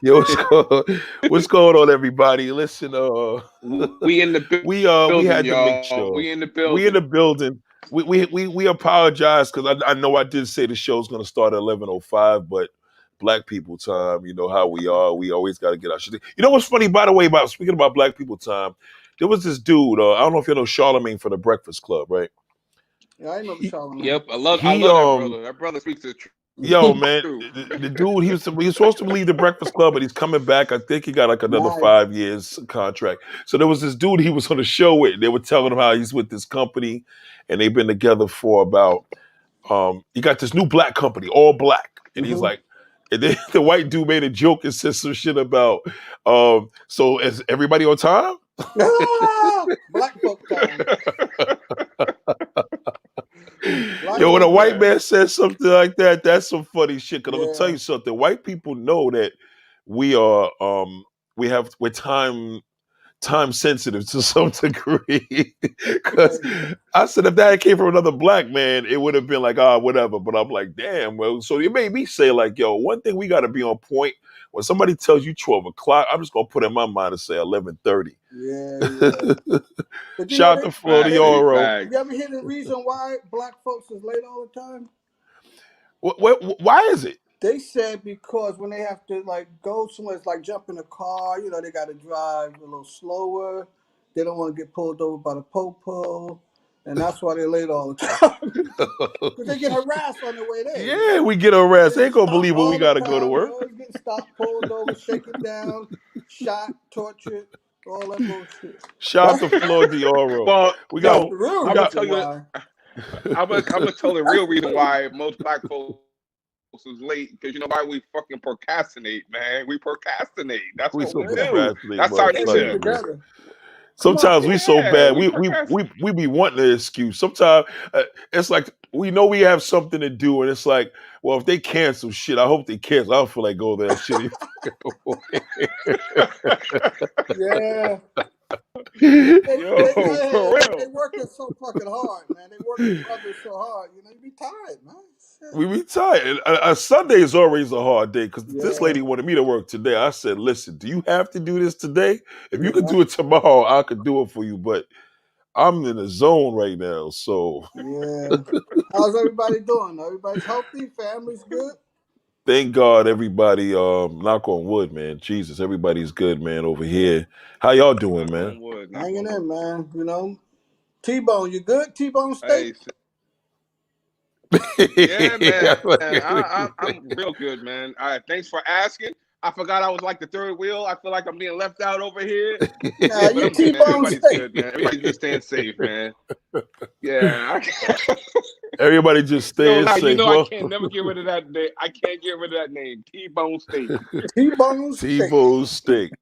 Yo, what's going on, everybody? Listen, We in the we building, had to make y'all. We sure in the we in building. the building. We apologize because I know I did say the show's gonna start at 11:05, but Black people time, you know how we are. We always got to get our shit. You know what's funny, by the way, about speaking about Black people time? There was this dude. I don't know if you know Charlemagne from the Breakfast Club, right? Yeah, I remember He Charlamagne. Yep, I he love that brother. That brother speaks the Yo, truth. man, the dude, he was supposed to leave the Breakfast Club, but he's coming back. I think he got like another Nice. 5 years contract. So there was this dude he was on the show with. They were telling him how he's with this company, and they've been together for about. He got this new black company, all black, and he's Mm-hmm. like, and then the white dude made a joke and said some shit about, so is everybody on time? Ah, black folk time. Black Yo, when a folk white time. man says something like that, that's some funny shit. Cause I'm gonna tell Yeah. you something. White people know that we are we're time sensitive to some degree. Cause Crazy. I said if that came from another black man, it would have been like, whatever. But I'm like, damn, well, so it made me say, like, yo, one thing we gotta be on point. When somebody tells you 12 o'clock, I'm just gonna put in my mind and say 11:30. Yeah, yeah. But you know, Shout out to Florida Facts, big Euro. facts. you ever hear the reason why black folks is late all the time? Why is it? They said because when they have to like go somewhere, it's like jump in a car. You know, they got to drive a little slower. They don't want to get pulled over by the popo, and that's why they're late all the time. Because they get harassed on the way there. You Yeah, know, we get arrested. they They get ain't gonna stopped believe when we all the gotta go to time. They're work. always getting stopped, pulled over, shaken down, shot, tortured, all that bullshit. Shout out That's to Flor Dioro. Well, We that's got the yo, real we I'm gonna got tell reason you. why. I'm gonna tell the real reason why most black folks is late because you know why we fucking procrastinate, man. We procrastinate. That's we what so we Yeah, do. procrastinate That's our can't get it nature. motherfuckers, man. together. Come on. Sometimes we so Yeah, bad. we We procrastinate. we be wanting an excuse. Sometimes it's like we know we have something to do, and it's like, well, if they cancel shit, I hope they cancel. I don't feel like go there shit. Yeah. Yo, for They real. working so fucking hard, man. They working brothers so hard. You know, you be tired, man. Shit. We be tired. And a Sunday is always a hard day because this Yeah, lady wanted me to work today. I said, listen, do you have to do this today? If you could yeah, do it tomorrow, I could do it for you. But I'm in a zone right now. So yeah. How's everybody doing? Everybody's healthy. Family's good. thank God everybody, knock on wood, man. Jesus, everybody's good, man, over here. How y'all doing, Knock man? on wood. Knock Hanging on wood. in, man. You know, T-bone, you good? T-bone steak. Hey, yeah, man. I'm real good, man. All right, thanks for asking. I forgot I was like the third wheel. I feel like I'm being left out over here. Nah, But you I'm good, man. T-bone Everybody's steak. good, man. Everybody's just staying safe, man. Yeah. Everybody just No staying lie, you safe. know I Well, can't never get rid of that name. I can't get rid of that name. T-Bone Steak. T-bone steak. TiVo steak.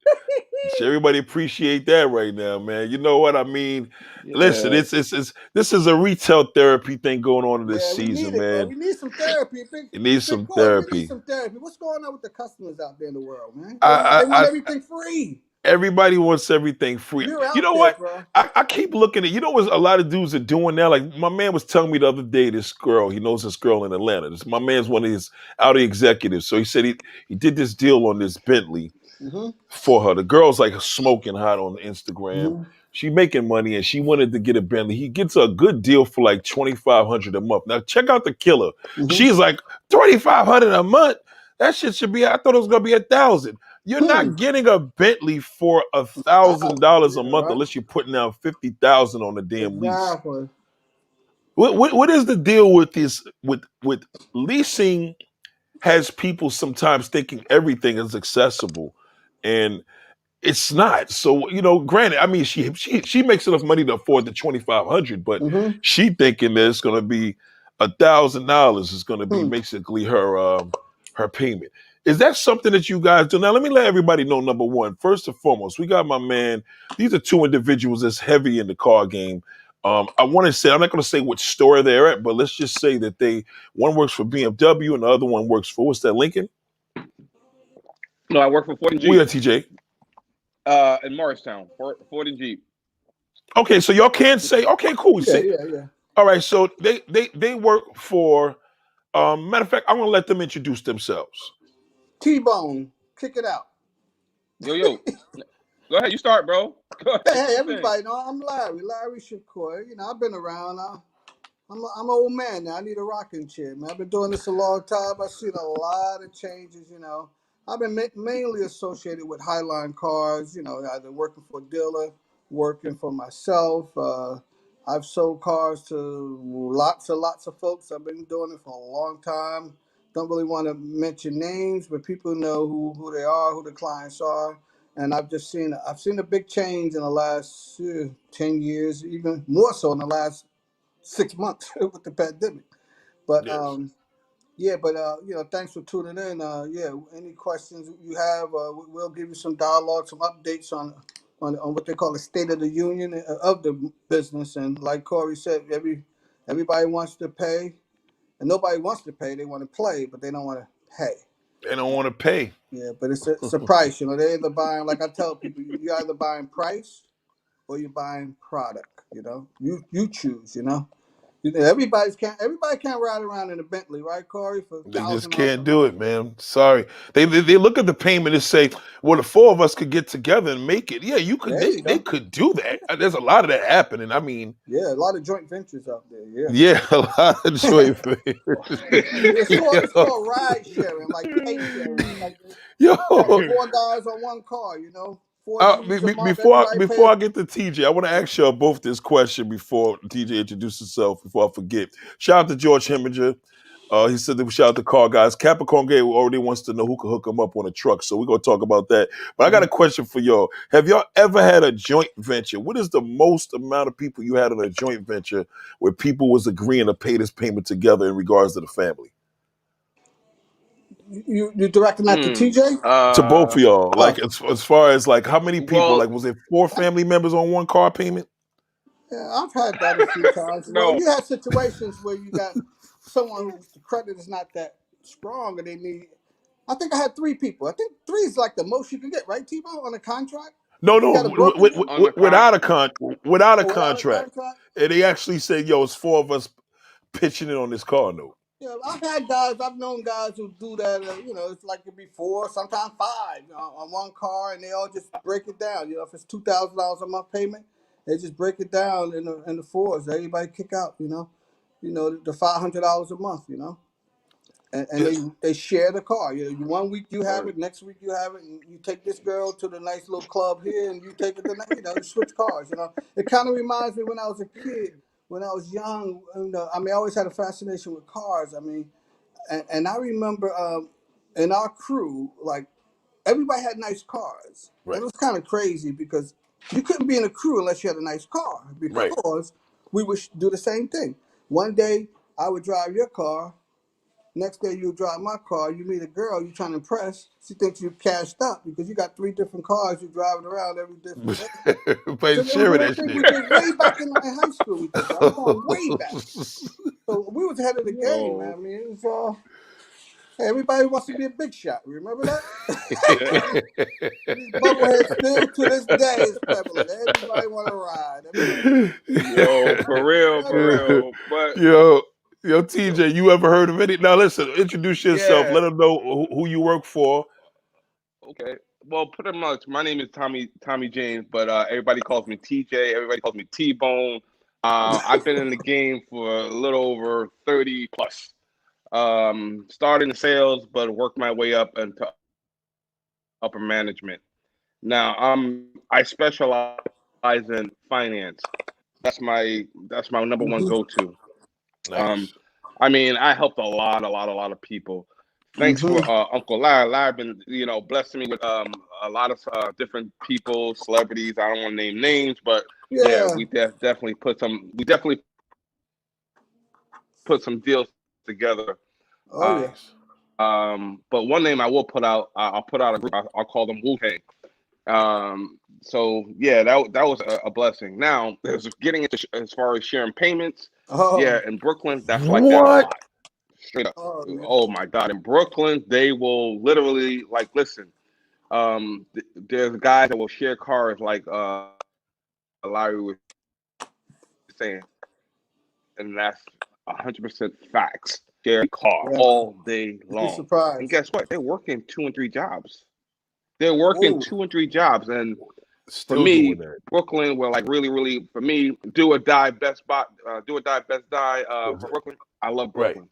Everybody appreciate that right now, man. You know what I mean? Listen, Yeah. it's this is a retail therapy thing going on in this Yeah, we need season, it, bro. man. We need some therapy. Big, It needs big some Corey, we need therapy. some therapy. What's going on with the customers out there in the world, man? They I, want I, everything free. everybody wants everything free. You're You out know there, what? bro. I keep looking at. You know what? A lot of dudes are doing now. Like my man was telling me the other day. This girl, he knows this girl in Atlanta. My man's one of his outer executives. So he said he did this deal on this Bentley Mm-hmm. for her. The girl's like smoking hot on Instagram. Mm-hmm. She making money and she wanted to get a Bentley. He gets a good deal for like 2,500 a month. Now check out the killer. Mm-hmm. She's like 2,500 a month. That shit should be. I thought it was gonna be 1,000. You're Hmm. not getting a Bentley for $1,000 a Yeah, month right. unless you're putting down 50,000 on the damn lease. Exactly. What is the deal with this? With leasing has people sometimes thinking everything is accessible, and it's not. So granted, I mean, she makes enough money to afford the 2,500, but Mm-hmm. she thinking that it's going to be $1,000 is going to be Hmm. basically her payment. Is that something that you guys do? Now, let me let everybody know. Number one, first and foremost, we got my man. These are two individuals that's heavy in the car game. I want to say I'm not going to say which store they're at, but let's just say that one works for BMW and the other one works for what's that Lincoln? No, I work for Ford and We are Jeep. TJ. In Morristown. Ford and Jeep. Okay, so y'all can't say. Okay, cool. Yeah, See, yeah, yeah. all right. So they work for. Matter of fact, I'm gonna let them introduce themselves. T-Bone, kick it out. Yo. Go ahead. You start, bro. Go Hey, ahead. Do hey, your thing. everybody know I'm Larry Shakur. You know, I've been around. I'm an old man now. I need a rocking chair, man. I've been doing this a long time. I've seen a lot of changes, you know. I've been mainly associated with Highline cars, you know, either working for a dealer, working for myself. I've sold cars to lots of folks. I've been doing it for a long time. Don't really want to mention names, but people know who they are, who the clients are. And I've seen a big change in the last 10 years, even more so in the last 6 months with the pandemic. But Yes. yeah, but you know, thanks for tuning in. Yeah, any questions you have, we'll give you some dialogue, some updates on what they call the state of the union of the business. And like Corey said, everybody wants to pay, and nobody wants to pay. They want to play, but they don't want to pay. They don't want to pay. Yeah, but it's a price. You know, they're either buying, like I tell people, you're either buying price or you're buying product. You know, you choose. You know. Everybody can't ride around in a Bentley, right, Corey, for They just $1,000 a can't do month. it, man. Sorry. They look at the payment and say, well, the four of us could get together and make it. Yeah, you could. There you They go. could do that. There's a lot of that happening. I mean, Yeah, a lot of joint ventures out there. Yeah. yeah, a lot of joint ventures. It's Yo, called ride sharing, like pay sharing. Like you got yo, four guys on one car, you know, 4 G's a month. before Everybody before pay. I get to TJ, I want to ask y'all both this question before TJ introduces himself. Before I forget, shout out to George Heminger. He said that we shout out to car guys. Capricorn Gay already wants to know who can hook him up on a truck, so we're gonna talk about that. But I got a question for y'all. Have y'all ever had a joint venture? What is the most amount of people you had on a joint venture where people was agreeing to pay this payment together in regards to the family? You directing that to Hmm. TJ? To both of y'all, like Oh, as far as like how many people? Well, Like, was it four family members on one car payment? yeah, I've had that a few times. Well, no. you have situations where you got someone whose credit is not that strong, and they need. I think I had three people. I think three is like the most you can get, right, Tebow, on a contract? No, If you no, got a broker deal On the con. without a or without a contract. contract. And they actually said, "Yo, it's four of us pitching it on this car note." Yeah, I've known guys who do that. You know, it's like it'd be four, sometimes five on one car, and they all just break it down. You know, if it's $2,000 a month payment, they just break it down in the fours. Everybody kick out. You know the $500 a month. You know. And Yeah, they share the car. You know, 1 week you have Word. it, next week you have it, and you take this girl to the nice little club here, and you take it the next. You know, you switch cars. You know, it kind of reminds me when I was a kid, when I was young. You know, I mean, I always had a fascination with cars. I mean, and I remember in our crew, like everybody had nice cars, and it right, was kind of crazy because you couldn't be in a crew unless you had a nice car right. because we would do the same thing. One day I would drive your car. Next day you drive my car, you meet a girl you trying to impress. She thinks you cashed up because you got three different cars you driving around every different day. So But it was sharing one that thing we shit. did way back in high school. We did that. I'm going way back. So we was ahead of the game, man. Yo. I mean, it was hey, everybody wants to be a big shot. Remember Yeah. that? These bubbleheads still to this day is prevalent. Everybody want to ride. Everybody. Yo. For real. For Everybody. real. But yo, yo, yo. TJ, you ever heard of any? Now listen, introduce yourself. Yeah. Let them know who you work for. Okay. Well, pretty much. My name is Tommy James, but everybody calls me TJ. Everybody calls me T Bone. I've been in the game for a little over 30 plus. Started in sales, but worked my way up into upper management. Now I specialize in finance. That's my number one Mm-hmm. go-to. Um, Nice. I mean, I helped a lot of people. Thanks for Mm-hmm. Uncle Larry. Larry been blessing me with a lot of different people, celebrities. I don't want to name names, but yeah, Yeah. we definitely put some deals together. Oh yeah. But one name I will put out, I'll put out a group. I'll call them Wu Tang. So yeah, that was a blessing. Now, as getting into as far as sharing payments, Oh. yeah, in Brooklyn, that's like that a What? lot. Straight up. Oh yeah. Oh my God, in Brooklyn, they will literally like listen. There's guys that will share cars like Larry was saying, and that's 100% facts. their car Yeah. all day You'd be long. And surprised. guess what? They're working 2 and 3 jobs. They're working Ooh. 2 and 3 jobs. And for Still doing me, that. Brooklyn were like really, really, for me, do or die, best buy, do or die, best die for Brooklyn. I love Right. Brooklyn.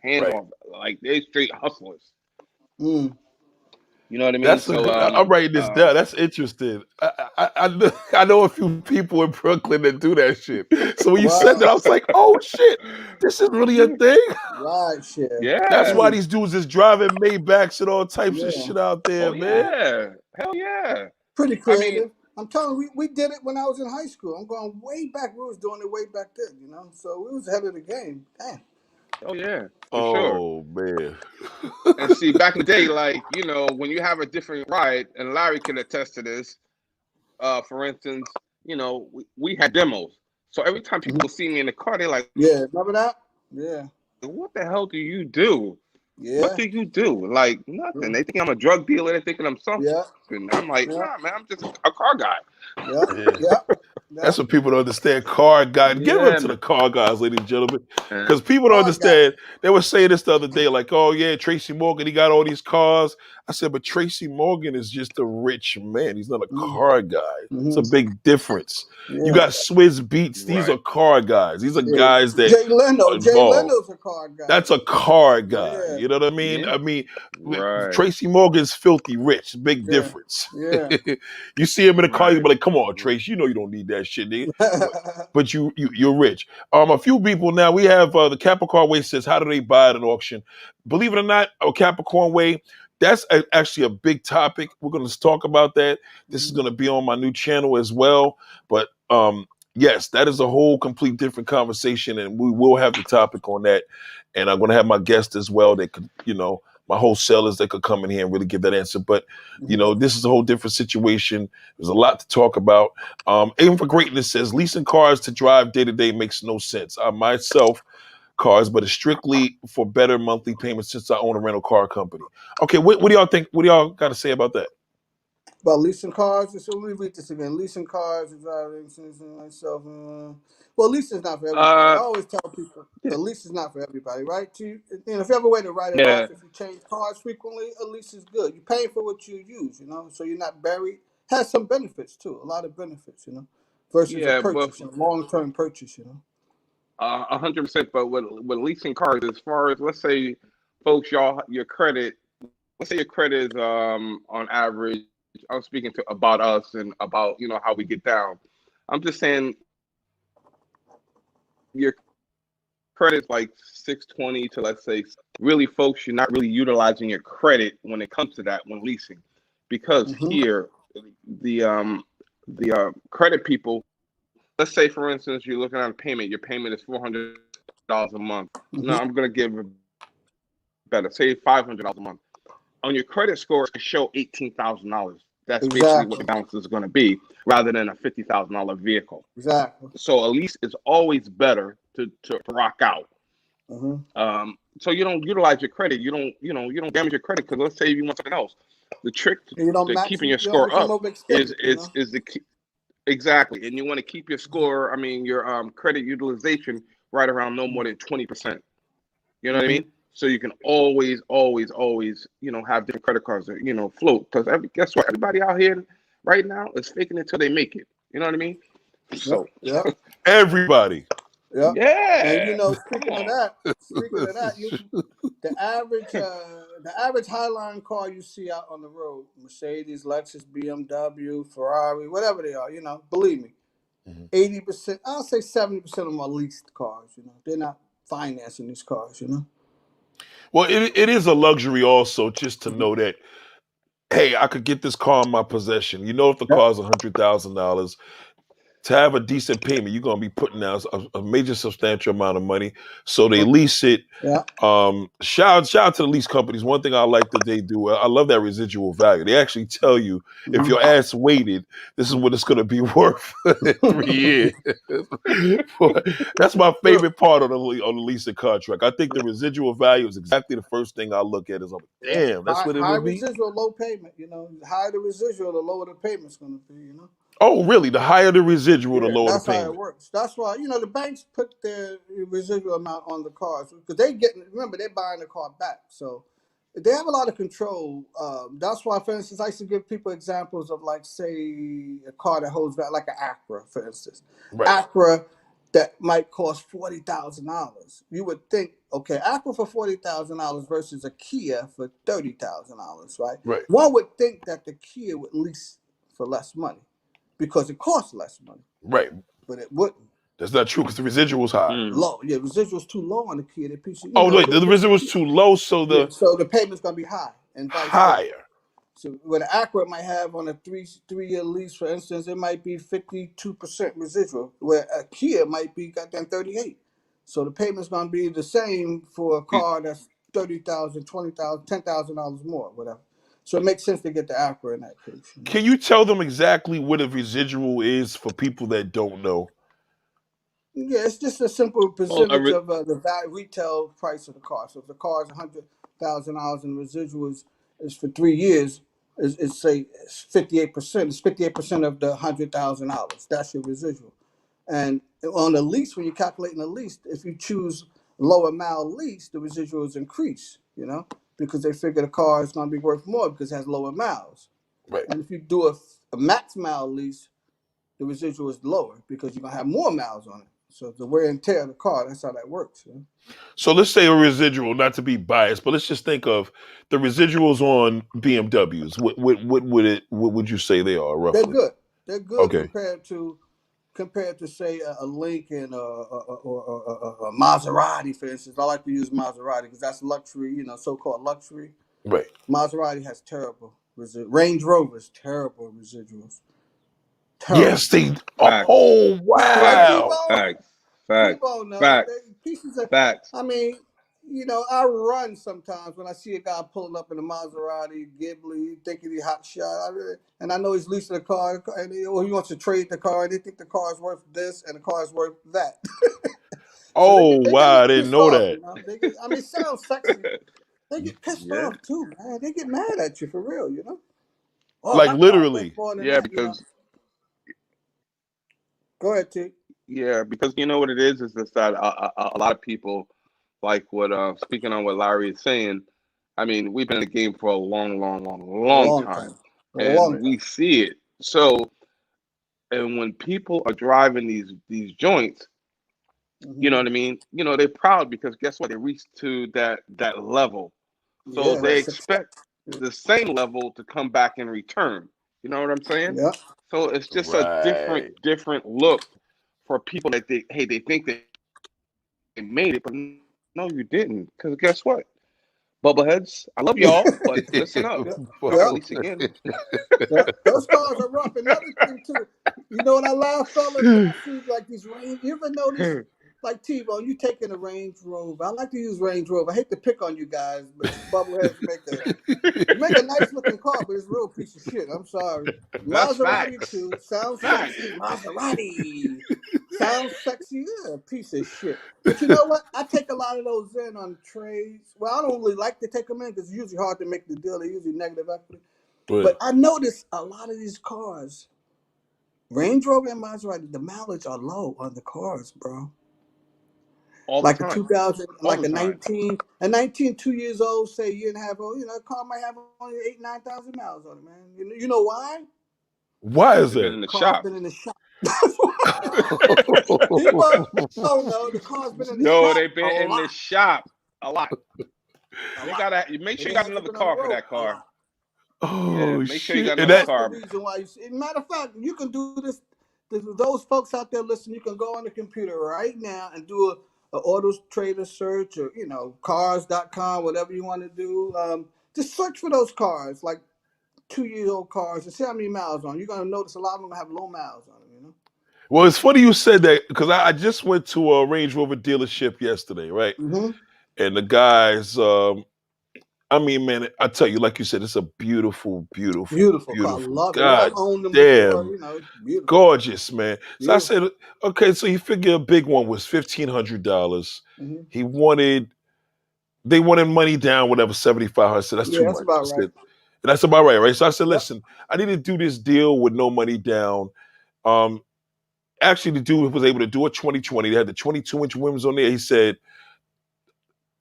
Hands Right. off. Like, they straight hustlers. Mm. You know what I mean? That's a So, good. I'm writing this down. That's interesting. I know a few people in Brooklyn that do that shit. So when you said that, Wow. I was like, oh shit, this is really a thing. Right share. That's yeah. why Mm. these dudes is driving Maybachs and all types of Yeah. shit out there, Oh, man. yeah. Hell yeah. Pretty I mean, creative. I'm telling you, we did it when I was in high school. I'm going way back. We was doing it way back then, you know. So we was ahead of the game. Damn. oh, yeah, for sure. Oh man. And see, back in the day, like, when you have a different ride, and Larry can attest to this, for instance, we had demos. So every time Mhm. people see me in the car, they're like, Yeah. Remember that? Yeah. what the hell do you do? What Yeah. do you do? Like, Yeah. nothing. They think I'm a drug dealer. They thinking I'm something. Yeah. I'm like, Yeah. nah, man, I'm just a car guy. Yeah. Yeah. Yeah. Yeah. That's what people don't understand. Car guys, give it Yeah, to the man. car guys, ladies and gentlemen, because people don't Car guy. understand. They were saying this the other day, like, "Oh yeah, Tracy Morgan, he got all these cars." I said, "But Tracy Morgan is just a rich man. He's not a Mm-hmm. car guy. It's a Mm-hmm. big difference." You Yeah. got Swizz Beats; these are Right. car guys. These are Yeah. guys that Jay Leno. are Jay involved. Leno's a car guy. That's a car guy. Yeah. You know what I mean? Yeah. I mean, Right. Tracy Morgan's filthy rich. Big Yeah. difference. Yeah. You see him in the car, you Right. be like, "Come on, Trace. You know you don't need that shit, nigga." But you're rich. A few people now. We have the Capricorn Way says, "How do they buy at an auction?" Believe it or not, Capricorn Way. That's actually a big topic. We're going to talk about that. This is going to be on my new channel as well. But yes, that is a whole complete different conversation, and we will have the topic on that. And I'm going to have my guest as well. That could, my wholesalers that could come in here and really give that answer. But this is a whole different situation. There's a lot to talk about. Aim for Greatness says leasing cars to drive day to day makes no sense. I myself cars, but it's strictly for better monthly payments since I own a rental car company. Okay, what do y'all think? What do y'all got to say about that? About leasing cars. So let me read this again. Leasing cars and driving myself. Well, leasing is not for everybody. I Uh, always tell people yeah. a lease is not for everybody, right? If you have a way to write it Yeah. off, if you change cars frequently, a lease is good. You're paying for what you use, so you're not buried. Has some benefits too, a lot of benefits, versus a Yeah, but purchase, a long-term purchase, 100%. But with leasing cars, as far as, let's say, folks, your credit, let's say your credit is on average. I'm speaking about us and about how we get down. I'm just saying your credit's like 620 to, let's say, really, folks, you're not really utilizing your credit when it comes to that when leasing, because Mm-hmm. here the credit people, let's say for instance you're looking at a payment, your payment is $400 a month. No, Mm-hmm. I'm going to give it better, say $500 a month. On your credit score it can show $18,000. That's basically what Exactly. the balance is going to be, rather than a $50,000 vehicle. Exactly. So a lease is always better to rock out. Mm-hmm. So you don't utilize your credit. You don't damage your credit, because let's say you want something else. The trick And you don't to max keeping it. your You don't score become up overextended. is the key. Exactly, and you want to keep your score. I mean, your credit utilization right around no more than 20%. You know what I mean? So you can always have different credit cards that float. Because guess what? Everybody out here right now is faking it till they make it. You know what I mean? Yep. So Yep. Everybody. Yep. And yeah, come speaking of on. that, the average Highline car you see out on the road, Mercedes, Lexus, BMW, Ferrari, whatever they are, believe me, 80%, I'll say 70% of them are leased cars. They're not financing these cars. Well, it is a luxury also just to Mhm. know that, hey, I could get this car in my possession. If the Yep. car's $100,000, to have a decent payment, you're gonna be putting out a major substantial amount of money. So they lease it. Yeah. Shout out to the lease companies. One thing I like that they do, I love that residual value. They actually tell you if Mhm. your ass waited, this is what it's gonna be worth in 3 years. That's my Look, favorite part on the leasing contract. I think the residual value is exactly the first thing I look at. Is I'm like, yeah, damn, that's what high it'll be. residual, low payment. The higher the residual, the lower the payment's going to be. Oh, really? The higher the residual, the Yeah, lower the that's how it payment. works. That's why the banks put their residual amount on the cars because they get remember they're buying the car back, so they have a lot of control. That's why, for instance, I used to give people examples of like say a car that holds back, like an Acura, for instance, Right, Acura that might cost $40,000. You would think, okay, Acura for $40,000 versus a Kia for $30,000, right? right, One would think that the Kia would lease for less money because it costs less money, right. but it wouldn't. That's not true because the residual's high. Low, yeah, residuals too low on the Kia. The piece, Oh, wait, the residual's too low, so yeah. the So the payment's gonna be high, and vice versa. higher. So what an Acura might have on a three-year lease, for instance, it might be 52% residual, where a Kia might be goddamn 38. So the payment's gonna be the same for a car that's 30,000, 20,000, $10,000 more, whatever. So it makes sense to get the Acura in that case. Can you tell them exactly what a residual is for people that don't know? Yeah, it's just a simple Well, percentage of the retail price of the car. So if the car is $100,000 and residual is for 3 years, it's say it's 58%. It's 58% of the $100,000. That's your residual. And on the lease, when you're calculating the lease, if you choose lower mile lease, the residuals increase. Because they figure the car is going to be worth more because it has lower miles. Right. And if you do a max mile lease, the residual is lower because you're gonna have more miles on it. So the wear and tear of the car, that's how that works. So let's say a residual, not to be biased, but let's just think of the residuals on BMWs. What would you say they are They're roughly? good. They're good Okay. compared to say a Lincoln or a Maserati, for instance. I like to use Maserati because that's luxury, so-called luxury. Right. Maserati has terrible residuals. Range Rover's terrible residuals. Terrible. Yes, they. facts, Oh facts, wow. facts, T-Bone, no. facts, Pieces of, facts. I mean, I run sometimes when I see a guy pulling up in a Maserati, Ghibli, thinking he hot shot. And I know he's leasing a car, or he wants to trade the car, and they think the car is worth this and the car is worth that. So they Oh get they get a wow, I little didn't pissed know off, that. it sounds sexy. They get pissed Yeah, off too, man. They get mad at you for real. Oh, Like my car worth literally. more than yeah, that. Go ahead, T. because you know what it is just that a lot of people, like what speaking on what Larry is saying. I mean, we've been in the game for a long, long, long, A long long time, time. A long and time. we see it. So, and when people are driving these joints, you Hmm. know what I mean. They're proud because guess what? They reached to that level, so Yeah, they Right. success. expect the same level to come back in return. You know what I'm saying? Yeah. So it's just a Right. different look for people that they think they made it, but no, you didn't. Because guess what? Bubbleheads, I love y'all, but listen up. Yeah, You're not yeah, gonna lease again. yeah. Those cars are rough. Another thing too, what I laugh, fellas, when I see like these range. You ever notice, like T-Bone, you taking a Range Rover? I like to use Range Rover. I hate to pick on you guys, but you bubbleheads make a nice looking car, but it's a real piece of shit. I'm sorry. That's Maserati facts. too sounds Facts. sexy. Maserati sounds sexy. Yeah, a piece of shit. But you know what? I take a lot of those in on trades. Well, I don't really like to take them in because it's usually hard to make the deal. They're usually negative equity. Right. But I noticed a lot of these cars, Range Rover and Maserati, the mileage are low on the cars, bro. All the Like a time. 2000, All like the time. a 19, 2 years old, say you didn't have, a car might have only 8, 9,000 miles on it, man. You know why? Why is They've been that? in the Car's shop. been in the shop. People don't know the car's been in the No, shop they've a been in the lot, shop a lot. a They lot. gotta make And sure it you got hasn't another been on the car for road that a car. lot. Yeah, Oh make sure you got shit. And another that That's the car. reason why matter of fact, you can do this. Those folks out there listening, you can go on the computer right now and do a auto trader search or cars.com, whatever you want to do. Just search for those cars, like 2 year old cars, and see how many miles on. You're gonna notice a lot of them have low miles on them. well, it's funny you said that because I just went to a Range Rover dealership yesterday, right? Mm-hmm. And the guys, I mean, man, I tell you, like you said, it's a beautiful, beautiful, Beautiful car, beautiful. love it. I've God owned them before. damn, It's beautiful, gorgeous, man. So I beautiful. said, okay, so you figure a big one was $1,500. Mm-hmm. He wanted, they wanted money down, whatever, 7,500. I said, that's too Yeah, that's much. I about right. said, and that's about right, right? So I said, Yep. listen, I need to do this deal with no money down. Actually, the dude was able to do a 2020. They had the 22-inch rims on there. He said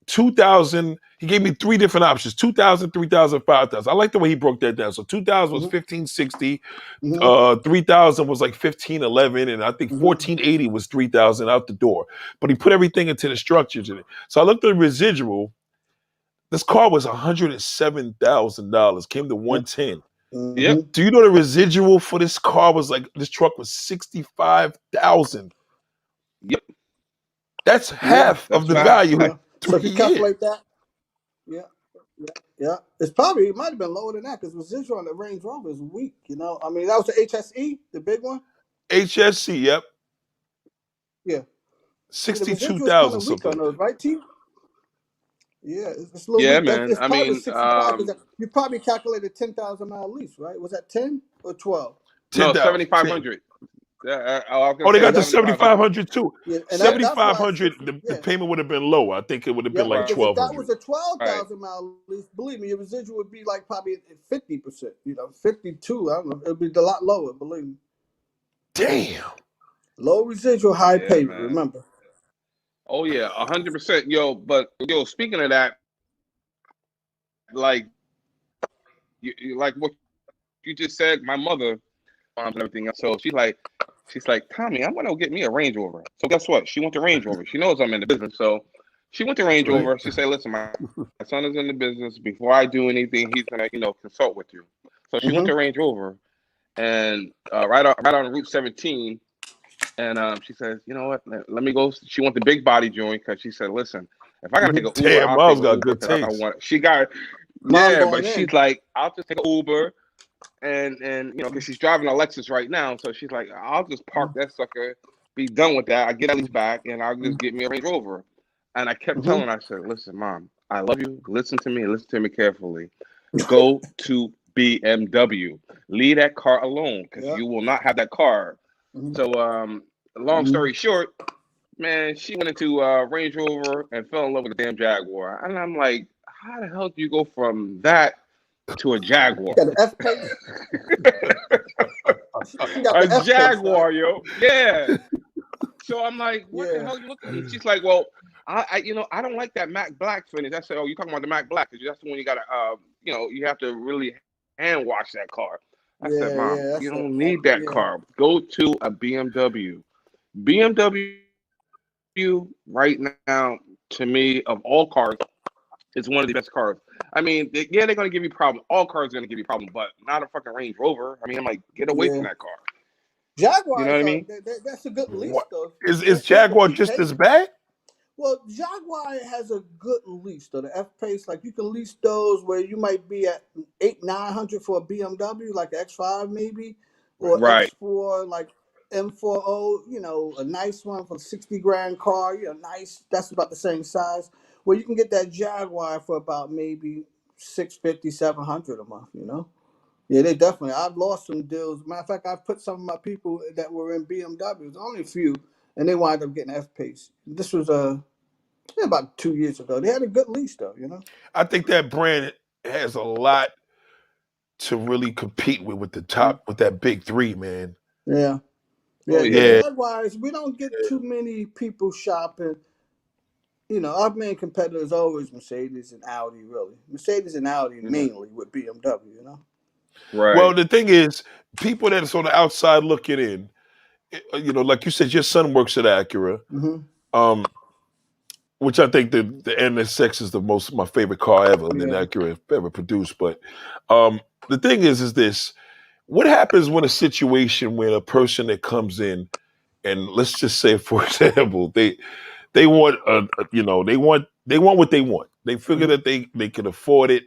2,000. He gave me three different options: 2,000, 3,000, 5,000. I like the way he broke that down. So 2,000 was Mm-hmm. 1,560. Mm-hmm. 3,000 was like 1,511, and I think Mm-hmm. 1,480 was 3,000 out the door. But he put everything into the structures in it. So I looked at the residual. This car was $107,000. Came to Yeah. 110. Yep. Mm-hmm. Do you know the residual for this car was like this truck was 65,000? Yep. That's Yeah. half of That's the fact. value in Yeah. So if 3 you years. calculate that, yeah, yeah, yeah. It might have been lower than that because residual on the Range Rover is weak. I mean that was the HSE, the big one. HSC, yep, Yeah. Yeah, the residual is kind 62,000 of weak something on like that. those, right, T? Yeah, it's a little Yeah, weak. man. It's I probably mean, 65 because you probably calculated 10,000 mile lease, right? Was that 10 or 12? no, 10,000, 10. 7,500. I was gonna Oh, they say Oh, got the that's 7,500. 7,500 too. yeah, and that's why it's 7,500, 60. the Yeah, payment would have been lower. I think it would have been yeah, like Right. because if that 1,200. was a Right. 12,000 mile lease, believe me, your residual would be like probably 50%. 52. I don't know. It'd be a lot lower. Believe me. Damn. Low residual, high Yeah, payment. man. Remember. Oh yeah, 100%. Yo, but yo, speaking of that, like like what you just said, my mother, and everything else. So she's like, Tommy, I'm gonna get me a Range Rover. So guess what? She went to Range Rover. She knows I'm in the business, so she went to Range Right. Rover. She said, listen, my son is in the business. Before I do anything, he's gonna, consult with you. So she went Mm-hmm. to Range Rover, and right on Route 17. And she says, you know what? Let me go. She wants the big body joint because she said, listen, if I gotta take Mm-hmm. an Uber, Damn, I'll take Miles an got Uber good because I taste. want. She got, Mom yeah, but going she's in. like, I'll just take an Uber, and because she's driving a Lexus right now, so she's like, I'll just park that sucker, be done with that. I get at least back, and I'll just get me a Range Rover. And I kept Mm-hmm. telling her, I said, listen, Mom, I love you. Listen to me. Listen to me carefully. Go to BMW. Leave that car alone because Yeah. you will not have that car. Mm-hmm. So, long story short, man, she went into Range Rover and fell in love with a damn Jaguar. And I'm like, how the hell do you go from that to a Jaguar? Got the F pace. She got A the F pace, right? Jaguar, yo. Yeah. So I'm like, what the Yeah. hell you looking at? She's like, well, I don't like that Matte Black finish. I said, oh, you talking about the Matte Black? Because that's the one you gotta, you have to really hand wash that car. I said, Yeah. Mom, Yeah. you That's don't need that yeah. car. Go to a BMW. BMW right now, to me, of all cars, is one of the best cars. I mean, they're gonna give you problems. All cars are gonna give you problems, but not a fucking Range Rover. I mean, I'm like, get away from Yeah. that car. You know what Jaguars I are mean? that's a good lease What though. is Yeah, the Jaguar P just pace. as bad? Well, Jaguar has a good lease though. The F pace, like you can lease those where you might be at 800-900 for a BMW, like an X5 maybe, or Right. X4 like M40. A nice one for 60 grand car. Nice. That's about the same size. Where you can get that Jaguar for about maybe 650-700 a month. Yeah, they definitely. I've lost some deals. Matter of fact, I've put some of my people that were in BMWs, only a few, and they wind up getting F pace. This was about 2 years ago. They had a good lease though. I think that brand has a lot to really compete with the Mm. top with that big three, man. Yeah, Oh yeah. The yeah. Yeah, Jaguars, we don't get too many people shopping. Our main competitor is always Mercedes and Audi. Really, Mercedes and Audi Mhm. mainly with BMW. well, Right. the thing is, people that's on the outside looking in, like you said, your son works at Acura, Mm-hmm. um, which I think the NSX is my favorite car ever that Yeah. Acura ever produced. But the thing is this: what happens when a situation where a person that comes in and let's just say, for example, they want they want what they want. They figure Mm-hmm. that they can afford it.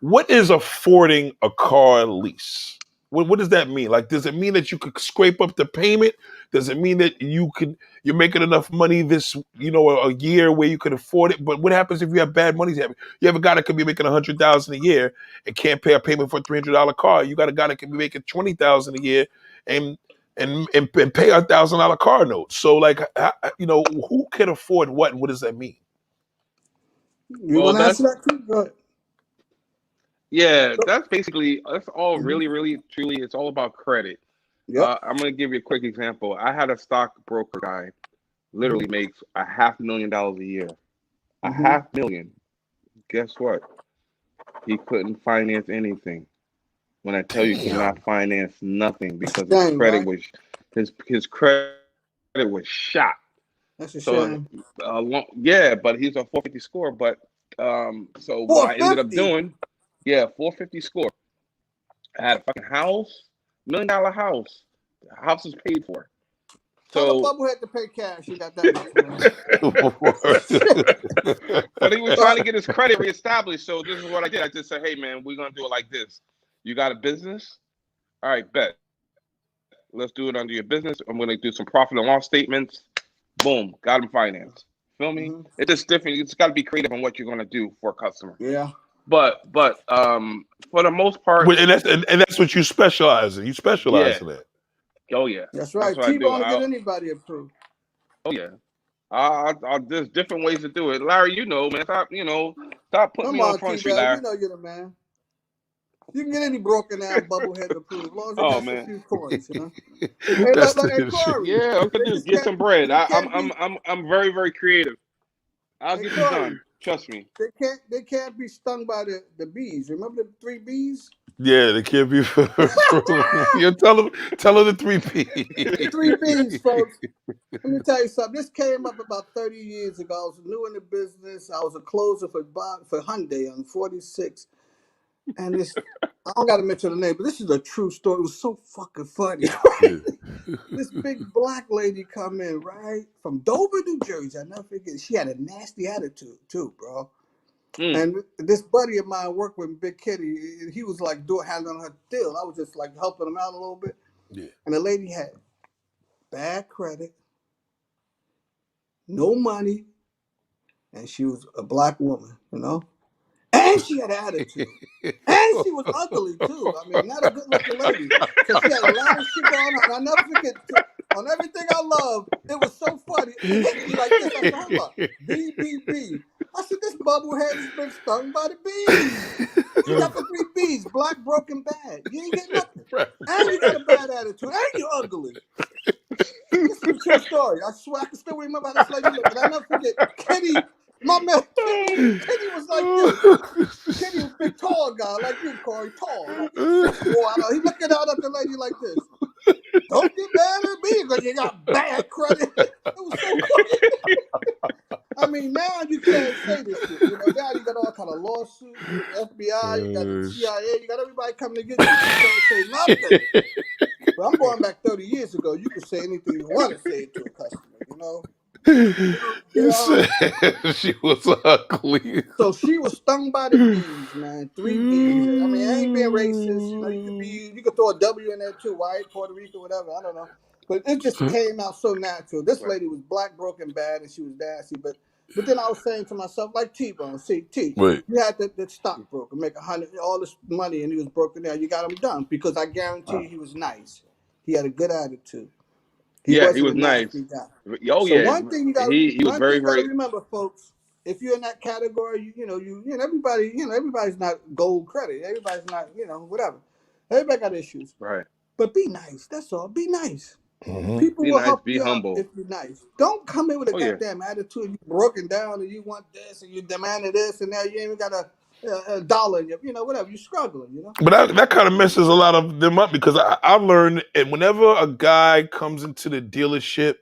What is affording a car lease? What does that mean? Like, does it mean that you could scrape up the payment? Does it mean that you're making enough money a year where you could afford it? But what happens if you have bad money? You have a guy that could be making 100,000 a year and can't pay a payment for a $300 car. You got a guy that could be making 20,000 a year and pay $1,000 car note. So like, who can afford what, and what does that mean? You Well, want to that's answer that, too? Go ahead. yeah. That's basically that's all. Mm-hmm. Really, really, truly, it's all about credit. Yep. I'm gonna give you a quick example. I had a stockbroker guy literally makes $500,000 a year. A Mm-hmm. half million. Guess what? He couldn't finance anything. When I tell you, could Damn. not finance nothing That's a because his shame, credit right? was his credit was shot. That's a So shame. yeah, but he's a 450 score. But so what I ended up 450. doing, yeah, 450 score. I had a fucking house, $1 million house. The house is paid for. Tell the So, bubblehead to pay cash. You got that much money. but he was trying But to get his credit reestablished. So this is what I did. I just said, hey man, we're gonna do it like this. You got a business? All right, bet. Let's do it under your business. I'm gonna do some profit and loss statements. Boom, got him financed. Feel me? hmm It's just different. You just got to be creative on what you're gonna do for a customer. yeah, But for the most part, And that's what you specialize in. You specialize yeah. in that. Oh yeah, that's that's right. what I do. T-Bone to get anybody approved. Oh yeah. There's different ways to do it. Larry, man. Stop putting Come me on on, Front Street, T-Bag. Larry. We know you're the man. You can get any broken down bubblehead approved as long as it Oh costs a man. few coins, you know. Hey, That's hey, the shit. Corey, Yeah, all I can they do is just get can't. some bread. They can't be. I'm very, very creative. I'll Hey, get you Corey, done. Trust me. they can't be stung by the bees. Remember the 3 bees? Yeah, they can't be. You tell them the 3 P. The 3 Bs, folks. Let me tell you something. This came up about 30 years ago. I was new in the business. I was a closer for Hyundai on 46. And this, I don't got to mention the name, but this is a true story. It was so fucking funny. Yeah. This big black lady come in, right? From Dover, New Jersey. I never forget. She had a nasty attitude, too, bro. Mm. And this buddy of mine worked with Big Kitty. He was like handling her deal. I was just like helping him out a little bit. Yeah. And the lady had bad credit, no money, and she was a black woman, you know? And she had attitude. And she was ugly too. I mean, not a good looking lady. So she had a lot of shit going on. And I never forget, on everything I love, it was so funny. It hit me like this. I said, hold up. B. I said, this bubblehead's been stung by the bees. You got the 3 Bs, black, broken, bad. You ain't get nothing. And you got a bad attitude. And you ugly. This is a true story. I swear I can still remember how this lady looked. And I never forget, Kenny, my man, Kenny was like this. Kenny was a big, tall guy, like you, Corey, tall, like 6'4". He looking out at the lady like this. Don't get mad at me because you got bad credit. It was so funny. I mean, now you can't say this shit. You know, now you got all kind of lawsuits, FBI, you got the CIA, you got everybody coming to get you. You can't say nothing. But I'm going back 30 years ago. You can say anything you want to say to a customer, you know. You said she was ugly. So she was stung by the bees, man. 3 Bs. I mean, I ain't being racist. You know, you could throw a W in there too, white, Puerto Rico, whatever. I don't know. But it just came out so natural. This Right. lady was black, broken, bad, and she was nasty. But then I was saying to myself, like T-Bone, see, Wait. you had that stockbroker make all this money, and he was broken down. You got him done because I guarantee you he was nice. He had a good attitude. He Yeah, he wasn't was a nice. nasty guy. Oh So yeah, one thing you he was very, got to very remember, folks, if you're in that category, everybody's not gold credit. Everybody's not, whatever. Everybody got issues. right. But be nice. That's all. Be nice. Mm-hmm. People Be will nice, help be you out humble. if you're nice. Don't come in with a Oh yeah. goddamn attitude. You broken down and you want this and you demanded this and now you ain't even got a dollar in your, whatever. You're struggling, But that kind of messes a lot of them up because I've learned, and whenever a guy comes into the dealership,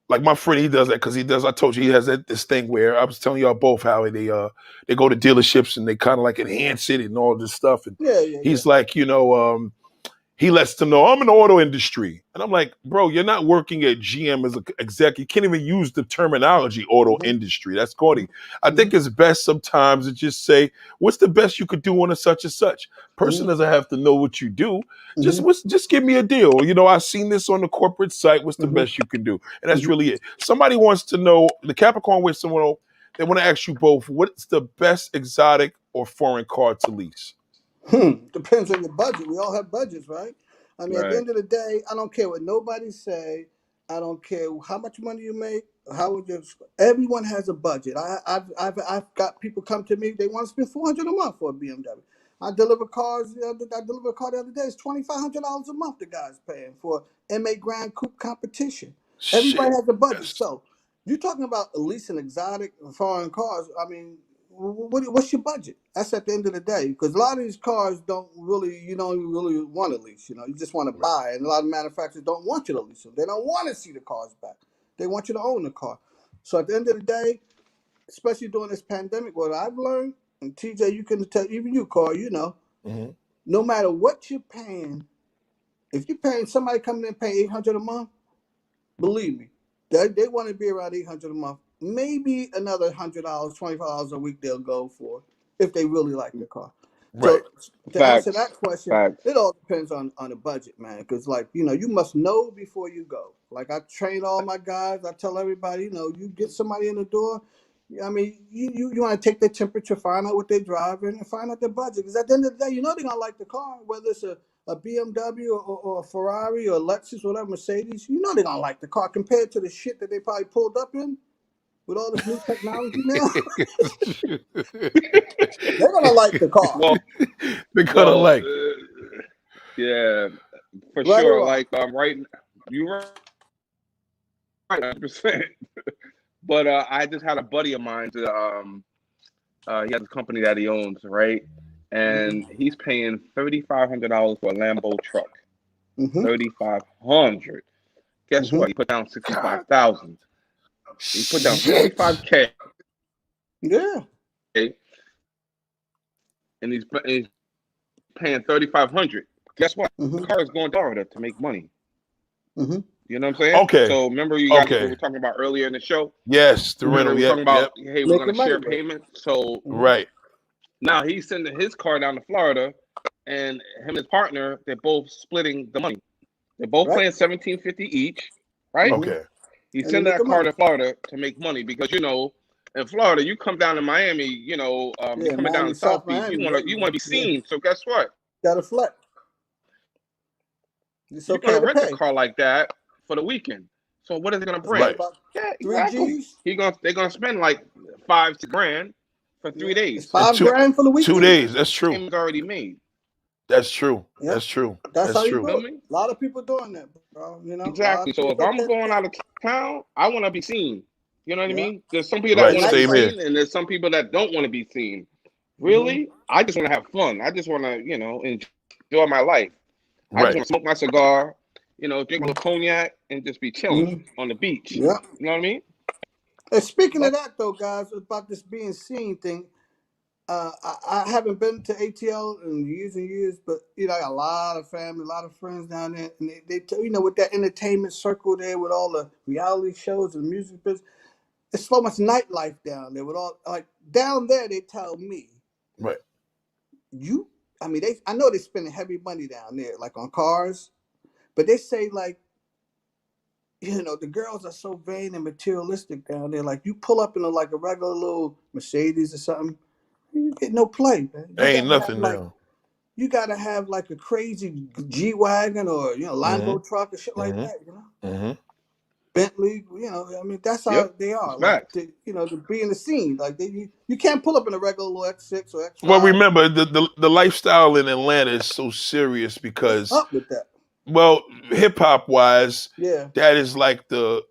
like my friend, he does that because he does. I told you he has this thing where I was telling y'all both how they go to dealerships and they kind of like enhance it and all this stuff. And Yeah. he's like, he lets them know I'm in the auto industry, and I'm like, bro, you're not working at GM as an exec. You can't even use the terminology auto Mm-hmm. industry. That's corny. I Mm-hmm. think it's best sometimes to just say, what's the best you could do on a such and such. Person doesn't have to know what you do. Just give me a deal. I've seen this on the corporate site. What's the best you can do? And that's really it. Somebody wants to know, the Capricorn with someone, they want to ask you both, what's the best exotic or foreign car to lease? Depends on your budget. We all have budgets, right? I mean, at the Right. end of the day, I don't care what nobody say. I don't care how much money you make. Everyone has a budget. I've got people come to me. They want to spend $400 a month for a BMW. I deliver cars. I delivered a car the other day. It's $2,500 a month. The guy's paying for M8 Grand Coupe competition. Everybody Shit. has a budget. That's So you're talking about leasing exotic foreign cars. I mean, what's your budget? That's at the end of the day, because a lot of these cars you don't really want to lease. You just want to right. buy, and a lot of manufacturers don't want you to lease them. They don't want to see the cars back. They want you to own the car. So at the end of the day, especially during this pandemic, what I've learned, and TJ, you can tell, even you, Carl, Mm-hmm. no matter what you're paying, if you're paying somebody coming in paying $800 a month, believe me, they want to be around $800 a month. Maybe another $100, $25 a week they'll go for if they really like the car. Right. So to answer Facts. that question, Facts. it all depends on the budget, man. Because you must know before you go. Like I train all my guys. I tell everybody, you get somebody in the door. I mean, you want to take their temperature, find out what they're driving, and find out their budget. Because at the end of the day, they're gonna like the car, whether it's a BMW or a Ferrari or a Lexus, whatever, Mercedes. They're gonna like the car compared to the shit that they probably pulled up in with all this new technology now. They're gonna like the car. Well, They kind of like yeah, for Right sure. or wrong? Like right, you're right, 100%. But I just had a buddy of mine. He has a company that he owns, right? And he's paying $3,500 for a Lambo truck. Mm-hmm. 3,500. Guess Mm-hmm. what? He put down 65,000. He put down 65K, Yeah. and he's paying 3,500. Guess what? Mm-hmm. The car is going Florida to make money. Mm-hmm. You know what I'm saying? Okay. So remember you guys Okay. were talking about earlier in the show? yes, the Remember rental. we were Yep. talking about, Yep. hey, we're Making gonna share money, right? payments. So Right. now he's sending his car down to Florida, and him and his partner, they're both splitting the money. They're both Right. paying $1,750 each, right? Mhm. Okay. He's And sending they that make car money. to Florida to make money because in Florida, you come down to Miami, you Yeah, coming down Miami, to South South Beach, Miami. you wanna be seen. So guess what? Got a flex. It's You're okay gonna to rent a pay. car like that for the weekend. So what is it gonna It's probably bring? Right. about Yeah, 3 exactly. G's. They're gonna spend like $5 to $6 grand for 3 Yeah. It's days. And 5 grand for the 2 weekend. days. That's true. Payment's already made. That's true. Yeah. That's true. That's That's how you true. do Feel it. me? A lot of people doing that, bro. A lot Exactly. of So people. if I'm going out of town, I want to be seen. You know what I Yeah. mean? There's some people that Right. want to be Same here. seen, and there's some people that don't want to be seen. Mm-hmm. Really? I just want to have fun. I just want to, enjoy my life. I just Right. want to smoke my cigar, drink a little cognac, and just be chilling on the beach. Yeah. You know what I mean? And speaking of that, though, guys, about this being seen thing, I haven't been to ATL in years and years, but I got a lot of family, a lot of friends down there, and they tell with that entertainment circle there, with all the reality shows and music business, it's so much nightlife down there. With all like down there, they tell me Right. I know they spending heavy money down there, like on cars, but they say like the girls are so vain and materialistic down there. Like you pull up in a regular little Mercedes or something, you get no play, man. Ain't nothing now. You gotta have like a crazy G wagon or Lambo truck or shit like that. Mm-hmm. Bentley. That's how Yep. they are. It's Like facts. to be in the scene. Like you can't pull up in a regular little X6 or X5. Well, remember the lifestyle in Atlanta is so serious because, Up with that. well, hip hop wise, Yeah. that is like the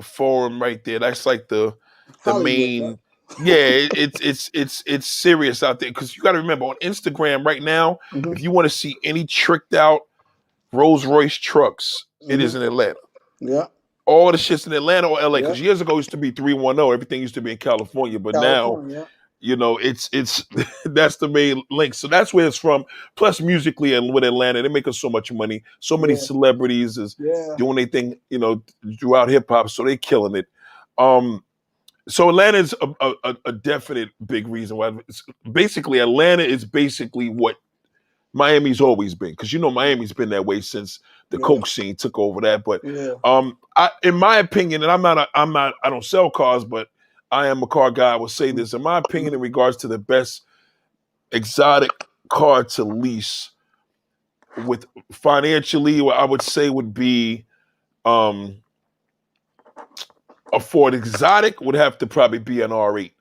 forum right there. That's like the Hollywood, main. right? Yeah, it's serious out there because you got to remember on Instagram right now, Mhm. if you want to see any tricked out Rolls Royce trucks, it is in Atlanta. Yeah. All the shit's in Atlanta or LA because Yeah. years ago it used to be 310. Everything used to be in California, but now California. it's that's the main link. So that's where it's from. Plus musically and with Atlanta, they make us so much money. So many Yeah. celebrities is Yeah. doing their thing, throughout hip hop. So they killing it. So Atlanta is a definite big reason why. Basically, Atlanta is basically what Miami's always been, because Miami's been that way since the Yeah. coke scene took over that. But Yeah. in my opinion, and I don't sell cars, but I am a car guy. I will say this in my opinion in regards to the best exotic car to lease with financially, what I would say would be a Ford Exotic would have to probably be an R8.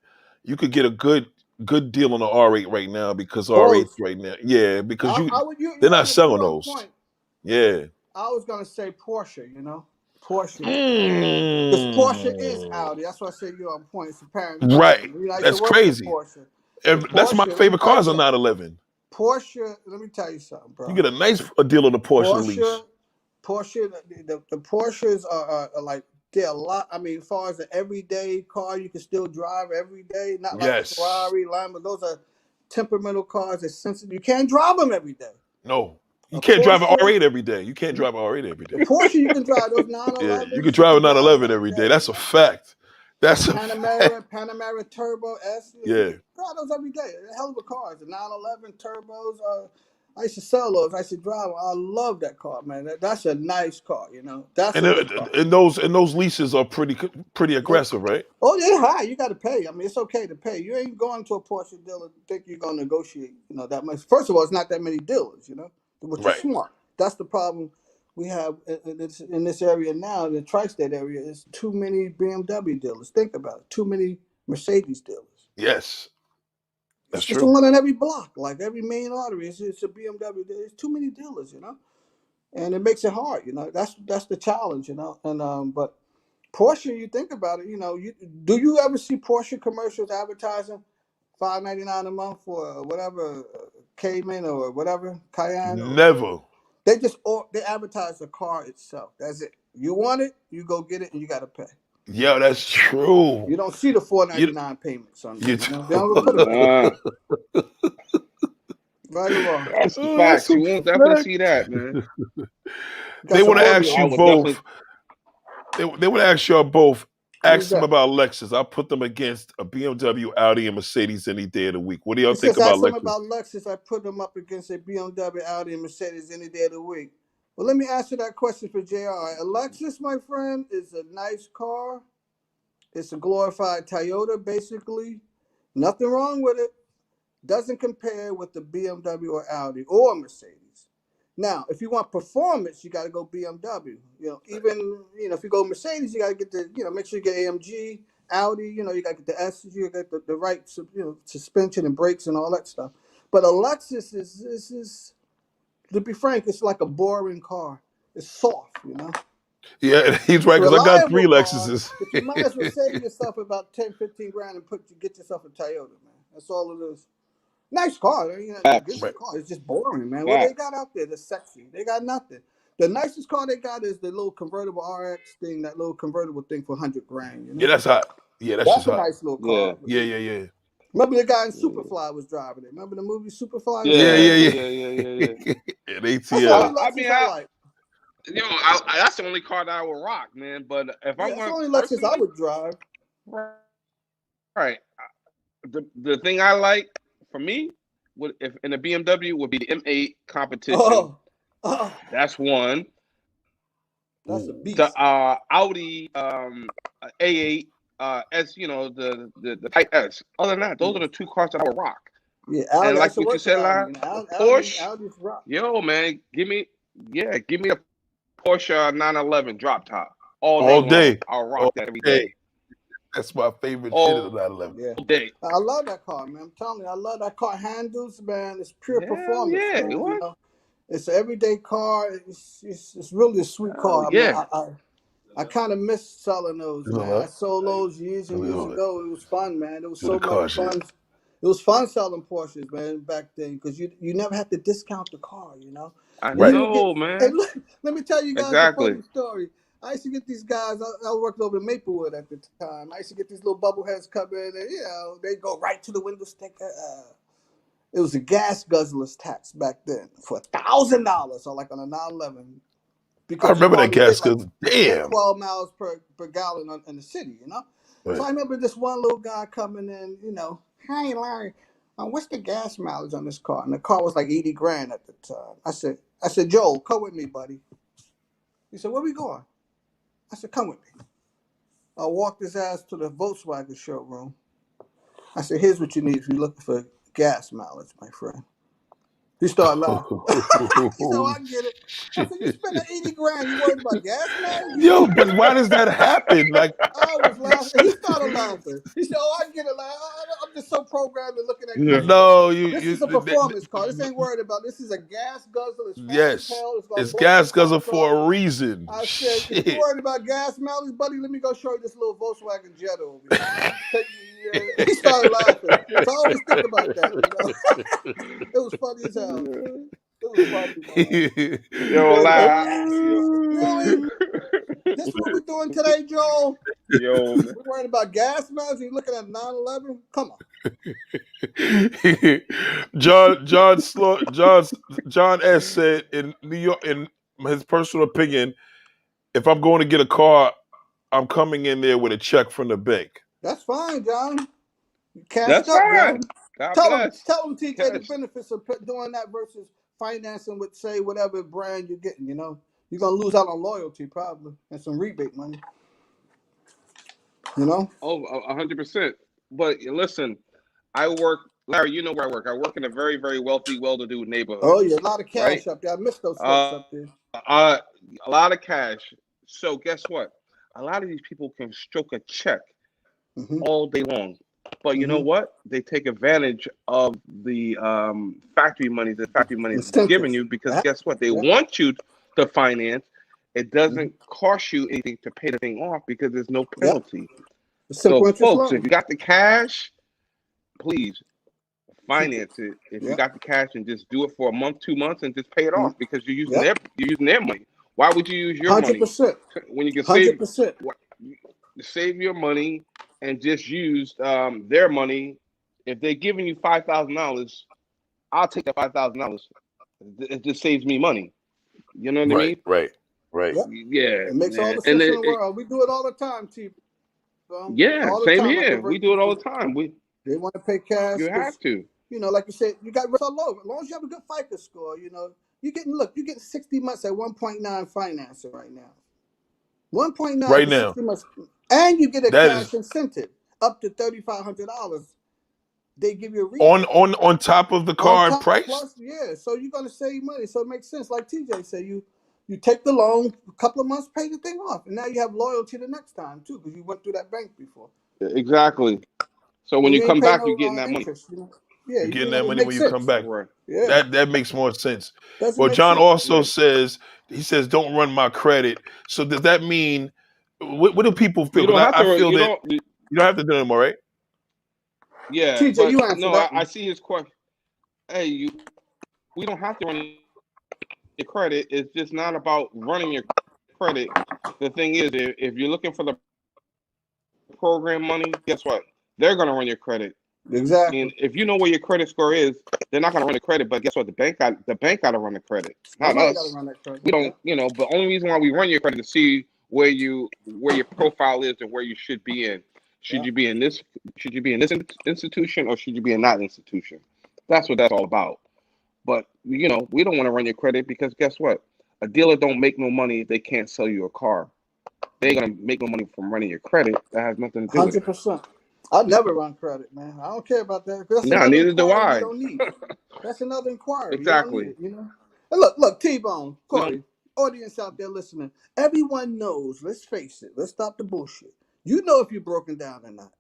You could get a good good deal on the R8 right now because R8 Both. right now, yeah, because I would they're you're not selling on those. point. Yeah. I was gonna say Porsche. Porsche. Because Porsche is Mm. Audi. That's why I say you're on point. It's apparent Right. pattern. I used to That's work for crazy. Porsche. And And that's my Porsche, let me favorite tell you cars on something. 911. Porsche, let me tell you something, You bro. get a nice deal on the Porsche lease. Porsche, the Porsches are like they're a lot. I mean, as far as an everyday car, you can still drive every day. Not like a Yes. Ferrari, Lambo. Those are temperamental cars. They're sensitive. You can't drive them every day. No. You A can't drive an Porsche, R8 every day. You can't drive an R8 every a day. Porsche, you can drive those Yeah, you 911s. can You drive a can drive them 911 every every day. day. That's a fact. That's a fact. Panamera Turbo S. You Yeah. can drive those every day. They're hell of a cars. The 911 turbos. I used to sell those. I used to drive them. I love that car, man. That's a nice car. That's And a good car. those leases are pretty They, aggressive, right? they're high. You got to pay. I mean, it's okay to pay. You ain't going to a Porsche dealer to think you're going to negotiate. That much. First of all, it's not that many dealers. Which is Right. smart. That's the problem we have in this area now. The tri-state area is too many BMW dealers. Think about it. Too many Mercedes dealers. Yes. That's It's true. one on every block, like every main artery. It's a BMW. There's too many dealers. And it makes it hard. That's the challenge. And but Porsche, you think about it. Do you ever see Porsche commercials advertising $599 a month for whatever Cayman or whatever Cayenne? Never. They advertise the car itself. That's it. You want it, you go get it, and you got to pay. Yeah, that's true. You don't see the You, $499 payments on there. you They don't even put them there. Right or wrong? That's the Oh, that's facts. a You won't definitely fact. see that, man. They Got some want to ask I you Oreos. would both. definitely. They want to ask y'all both. Who's Ask them that? about Lexus. I'll put them against a BMW, Audi, and Mercedes any day of the week. What do y'all It think says about ask them Lexus? about Lexus. I put them up against a BMW, Audi, and Mercedes any day of the week. Well, let me answer that question for JR. A Lexus, my friend, is a nice car. It's a glorified Toyota, basically. Nothing wrong with it. Doesn't compare with the BMW or Audi or Mercedes. Now, if you want performance, you got to go BMW. Even if you go Mercedes, you got to get make sure you get AMG. Audi, you got to get the S, you got the right suspension and brakes and all that stuff. But a Lexus is to be frank, it's like a boring car. It's soft. Yeah, he's It's right a because I got reliable 3 car, Lexuses. but you might as well save yourself about 10, 15 grand and get yourself a Toyota, man. That's all it is. Nice car, Facts. good Right. car. It's just boring, man. What they Facts. got out there that's sexy? They got nothing. The nicest car they got is the little convertible RX thing, that little convertible thing for 100 grand. Yeah, that's hot. Yeah, that's just That's a hot. nice little Yeah. car. Yeah. Remember the guy in Yeah. Superfly was driving it? Remember the movie Superfly? It was Yeah, a Yeah. nice yeah, little. Yeah. yeah. An That's the only ATL. I mean, Lexus I like. that's the only car that I would rock, man. But if Yeah, I'm that's the going only Lexus I personally, would drive. right, the thing I like for me would if in a BMW would be the M8 competition. Oh, That's one. that's a Ooh. The beast. Audi A8 S, the Type S. Other than that, those are the two cars that I would rock. Yeah, And Audi. I like used to what you work for said, Audi. La, a Audi, Porsche. Audi's rock. Yo, man, give me a Porsche 911 drop top all day All long. day. I'll rock All that every day. day, That's my favorite shit in the all 911. Yeah. day. I love that car, man. I'm telling you, I love that car. Handles, man. It's pure Hell performance, yeah, man. what? It's an everyday car. It's really a sweet Hell car. I mean, yeah. I kind of miss selling those, man. I sold those years and years ago. It was fun, man. It was Do the so car much shit. fun. It was fun selling Porsches, man, back then, because you never had to discount the car. I And you Right. would get. know, Hey, man. look, let me tell you guys a Exactly. funny story. I used to get these guys. I worked over in Maplewood at the time. I used to get these little bubble heads come in, and they go right to the window sticker. It was a gas guzzler's tax back then for $1,000, or like on a 911, I because you remember could that only get gas like because 10, damn. 12 miles per gallon in the city. So Right. I remember this one little guy coming in. Hey Larry, what's the gas mileage on this car? And the car was like 80 grand at the time. I said, Joel, come with me, buddy. He said, where we going? I said, come with me. I walked his ass to the Volkswagen showroom. I said, here's what you need if you're looking for gas mileage, my friend. He started laughing. He said, "Oh, I get it." I said, "You spent 80 grand. You worried about gas money?" Yo, but why does that happen? Like, I was laughing. He started laughing. He said, "Oh, I get it. Like, I'm just so programmed to looking at Yeah. credit. no, This is a performance car. This ain't worried about. This is a gas guzzle. It's fast as yes, hell. It's gonna it's blow some gas guzzler cars off." for a reason. I said, "If you're Shit. worried about gas mileage, buddy, let me go show you this little Volkswagen Jetta over here." He started laughing. So I always think about that. It was funny as hell. It was funny, man. Yo, lie. Really? This what we're doing today, Joel? Yo, man. We're worried about gas miles. You looking at 911? Come on. John S said in New York, in his personal opinion, if I'm going to get a car, I'm coming in there with a check from the bank. That's fine, John. Cashed That's up, fine. John. God Tell bless. him, TJ, the Cash. benefits of doing that versus financing with, say, whatever brand you're getting. You're gonna lose out on loyalty probably and some rebate money. Oh, 100%. But listen, I work, Larry. You know where I work. I work in a very, very wealthy, well-to-do neighborhood, Oh yeah, a lot of right? cash up there. I missed those folks Uh, up there. a lot of cash. So guess what? A lot of these people can stroke a check Mm-hmm. all day long. But you know Mm-hmm. what? They take advantage of the factory money that factory money is giving Incentives. you because Yeah. guess what? They Yeah. want you to finance. It doesn't Mm-hmm. cost you anything to pay the thing off because there's no Yeah. penalty. A simple So, interest folks, if loan. you got the cash, please Keep it. finance it. If you Yeah. got the cash and just do it for a month, 2 months, and just pay it off because you're using Yeah. their money. Why would you use your money 100%. when you can 100%. save your money and just use their money? If they're giving you $5,000, I'll take that $5,000. It just saves me money. You know what I mean? Right. Yep. Yeah, It makes all man. the sense in the world. We do it all the time, T. Yeah, All the same time. I here. We convert do it all people. the time. They want to pay cash You because, have to. like you said, you got all over. As long as you have a good FICO score, you're getting 60 months at 1.9 financing right now. 1.9 Right for now. 60 months. And you get a That cash is incentive up to $3,500. They give you a rebate. on top of the On car top price. plus, yeah. So you're gonna save money. So it makes sense. Like TJ said, you take the loan, a couple of months, pay the thing off, and now you have loyalty the next time too, because you went through that bank before. Exactly. So when And you you ain't come pay back, no you're getting that money. interest. Yeah, You're getting that it money makes when you come sense. back. Right. Yeah, That makes more sense. doesn't Well, make John sense. also Right. says don't run my credit. So does that mean what do people feel? You don't Because have I to. feel You that don't. you don't have to do it anymore, right? Yeah, TJ, but you answer no, that I one. see his question. Hey, we don't have to run your credit. It's just not about running your credit. The thing is, if you're looking for the program money, guess what? They're gonna run your credit. Exactly. And if you know where your credit score is, they're not gonna run the credit. But guess what? The bank got to run the credit, not Somebody got to us. run that credit. We Yeah. don't. But only reason why we run your credit is to see where your profile is and where you should be in. Should Yeah. you be in this? Should you be in this institution or should you be in that institution? That's what that's all about. But we don't want to run your credit because guess what? A dealer don't make no money if they can't sell you a car. They ain't gonna make no money from running your credit. That has nothing to do with it. 100%. I never run credit, man. I don't care about that. That's Nah, another neither do inquiry you I. don't need. That's another inquiry. You don't need Exactly. it, And look, T-Bone, No, Corey, audience out there listening, everyone knows, let's face it, let's stop the bullshit. You know if you're broken down or not.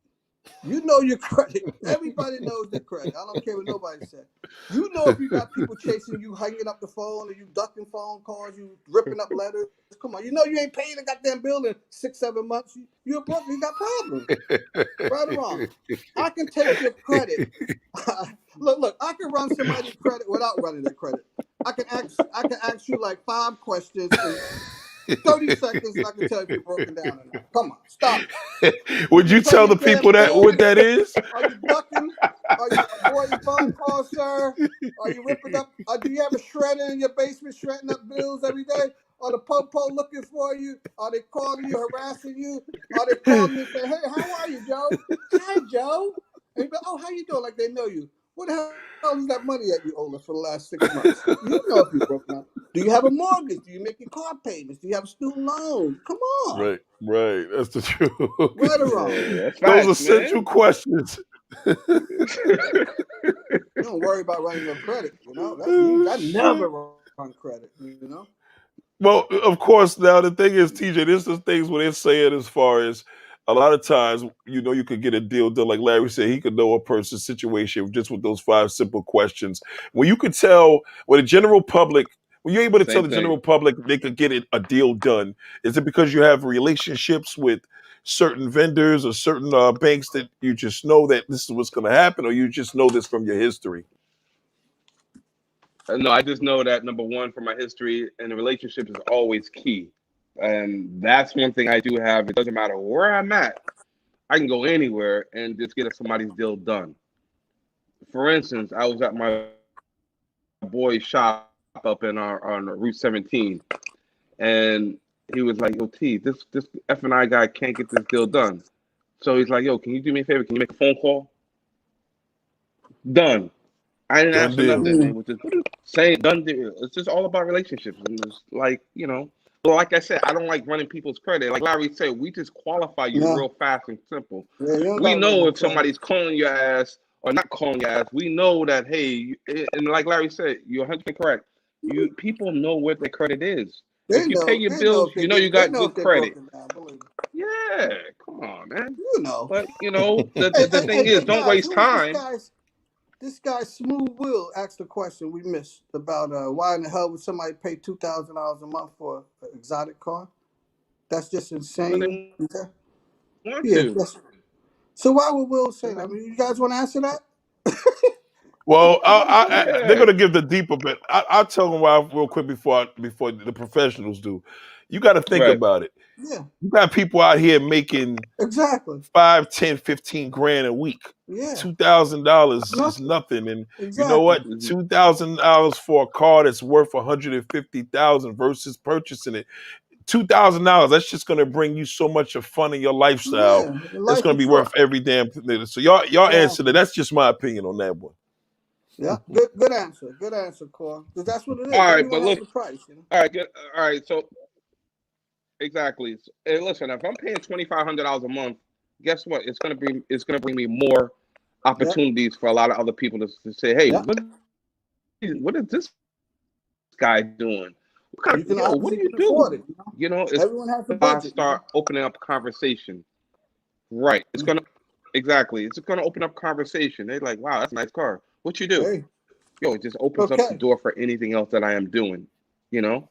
You know your credit. Everybody knows their credit. I don't care what nobody said. You know if you got people chasing you, hanging up the phone, or you ducking phone calls, you ripping up letters. Come on, you know you ain't paying the goddamn bill in 6-7 months. You're broke. You got problems. Right or wrong. I can take your credit. Look. I can run somebody's credit without running their credit. I can ask you like 5 questions in 30 seconds, and I can tell if you're broken down or not. Come on, stop it. Would you pay tell your the damn people that what bills? that is? Are you ducking? Are you avoiding phone calls, sir? Are you ripping up? Do you have a shredder in your basement shredding up bills every day? Are the po-po looking for you? Are they calling you, harassing you? Are they calling you and saying, "Hey, how are you, Joe? Hi, Joe." And you go, "Oh, how you doing?" Like they know you. What the hell is that money that you owe us for the last 6 months? You know if you're broke now. Do you have a mortgage? Do you make your car payments? Do you have student loans? Come on. Right. That's the truth. Right or wrong? yeah, that's Those are facts, central man. questions. You don't worry about running your credit. You know, that's me. I never run credit. You know. Well, of course. Now the thing is, TJ, this is things where they're saying as far as a lot of times, you could get a deal done. Like Larry said, he could know a person's situation just with those 5 simple questions. When you could tell, when the general public, when you're able to tell Same the thing. general public they could get a deal done, is it because you have relationships with certain vendors or certain banks that you just know that this is what's going to happen, or you just know this from your history? No, I just know that number one, for my history, and the relationship is always key. And that's one thing I do have. It doesn't matter where I'm at. I can go anywhere and just get somebody's deal done. For instance, I was at my boy's shop up on Route 17, and he was like, "Yo, T, this F&I guy can't get this deal done." So he's like, "Yo, can you do me a favor? Can you make a phone call?" Done. I didn't Done ask for deal. nothing. It Mm. was just saying done deal. It's just all about relationships, and it's like, Well, like I said, I don't like running people's credit. Like Larry said, we just qualify you Yeah. real fast and simple. Yeah. You don't We gotta run know no if credit. somebody's calling your ass or not calling your ass. We know that, hey, and like Larry said, you're 100% correct. People know what their credit is. They If you pay know. your They know bills, if they you know you get. They got know good if they're credit. broken down. Believe me. Yeah, come on, man. You know. But the, Hey, the, the hey, thing hey, is, hey, don't guys. waste Who was this time. guy's? This guy Smooth Will asked a question we missed about why in the hell would somebody pay $2,000 a month for an exotic car? That's just Because insane. they Okay. want Yeah. to. So why would Will say that? I Yeah. mean, you guys want to answer that? Well, they're Yeah. going to give the deeper bit. I'll tell them why real quick before the professionals do. You got to think Right. about it. Yeah. You got people out here making Exactly. 5, 10, 15 grand a week. Yeah. $2,000 is Nothing. nothing, and you know Exactly. what? $2,000 for a car that's worth 150,000 versus purchasing it. $2,000. That's just going to bring you so much of fun in your lifestyle. Yeah. That's Life going to is be short. worth every damn thing. So y'all answer that. Exactly. That's just my opinion on that one. Yeah. Good answer. Good answer, Cor. Because that's what it All is. right, Everyone but has look. a price. You know. All right, good. All right. So exactly. Hey, listen, if I'm paying $2,500 a month, guess what? It's gonna bring me more Yeah. opportunities for a lot of other people to say, hey, Yeah. what is this guy doing? You can What do obviously you can afford do? it. You know. It's Everyone has a I budget. You start know. opening up conversation. Right. It's gonna exactly. It's gonna open up conversation. They're like, wow, that's a nice car. What you do? Hey. It just opens up the Okay. door for anything else that I am doing. You know?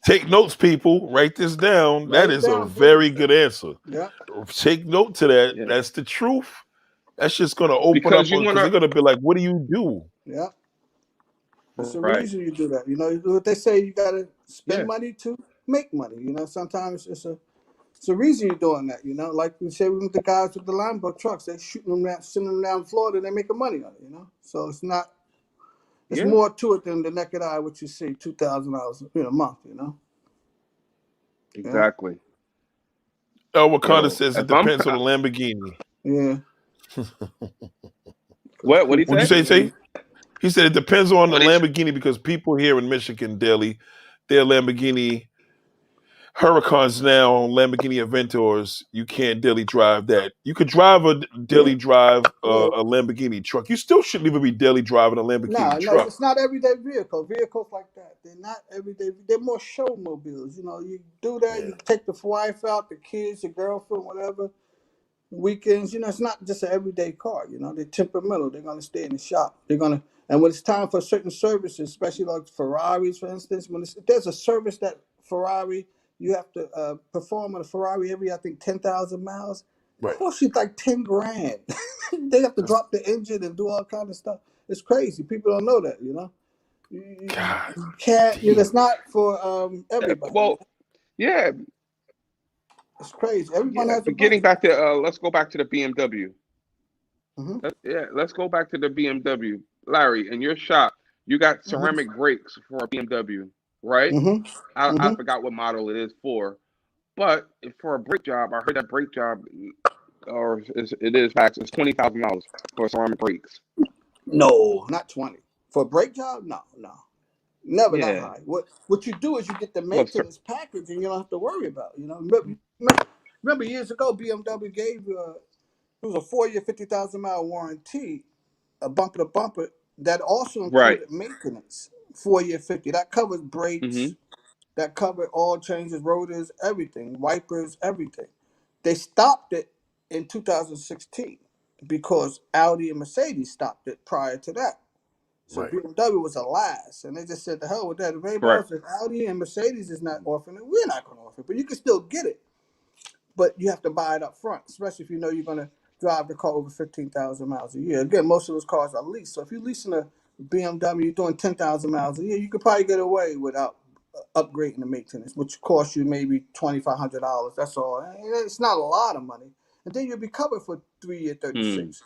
Take notes, people. Write this down. Write That it is a down, please. very good answer. Yeah. Take note to that. Yeah. That's the truth. That's just going to open Because up you because wanna they're going to be like, "What do you do?" Yeah. It's a right. reason you do that. You know what they say. You got to spend Yeah. money to make money. You know. Sometimes it's a reason you're doing that. You know, like we say with the guys with the Lambo trucks, they shooting them down, sending them down Florida, and they making money on it. You know. So it's not. It's Yeah. more to it than the naked eye what you see. $2,000 a month. You know. Yeah. Exactly. Wakanda Yo, says it if I'm depends on the Lamborghini. Yeah. Because what? What do you people. Would you say? say? Say he said it depends on the What is? Lamborghini because people here in Michigan daily, their Lamborghini Huracans now on Lamborghini Aventadors. You can't daily drive that. You could drive a Yeah. daily drive Yeah. a Lamborghini truck. You still shouldn't even be daily driving a Lamborghini No, truck. it's not everyday vehicle. Vehicles like that, they're not everyday. They're more show mobiles. You know, you do that. Yeah. You take the wife out, the kids, your girlfriend, whatever. Weekends, it's not just an everyday car. They're temperamental. They're gonna stay in the shop. They're gonna, and when it's time for certain services, especially like Ferraris, for instance, if there's a service that Ferrari you have to perform on a Ferrari every, I think, 10,000 miles. Right. Cost you like 10 grand. They have to That's drop the engine and do all kind of stuff. It's crazy. People don't know that. God You can't. damn. It's not for everybody. Well, yeah, It's crazy. Everyone yeah. has a But getting budget. back to let's go back to the BMW. Hmm. Yeah, let's go back to the BMW. Larry, in your shop, you got Hmm. ceramic brakes for a BMW, right? Hmm. I Hmm. forgot what model it is for, but for a brake job, I heard that brake job, or it is facts, it's $20,000 for ceramic brakes. No, not 20. For a brake job? No, no. Never that Yeah. high. What you do is you get the Well, maintenance package and you don't have to worry about it. Remember years ago BMW gave you It was a 4-year, 50,000 mile warranty, a bumper to bumper. That also Right. included maintenance. 4-year, 50. That covered Mm-hmm. brakes. That covered all changes, rotors, everything, wipers, everything. They stopped it in 2016 because Audi and Mercedes stopped it prior to that. So Right. BMW was the last, and they just said, "The hell with that." If anybody Correct. else, if Audi and Mercedes is not offering it, we're not going to offer it. But you can still get it, but you have to buy it up front, especially if you know you're going to drive the car over 15,000 miles a year. Again, most of those cars are leased. So if you're leasing a BMW, you're doing 10,000 miles a year, you could probably get away without upgrading the maintenance, which costs you maybe $2,500. That's all. It's not a lot of money, and then you'll be covered for 3 year Hmm. 36.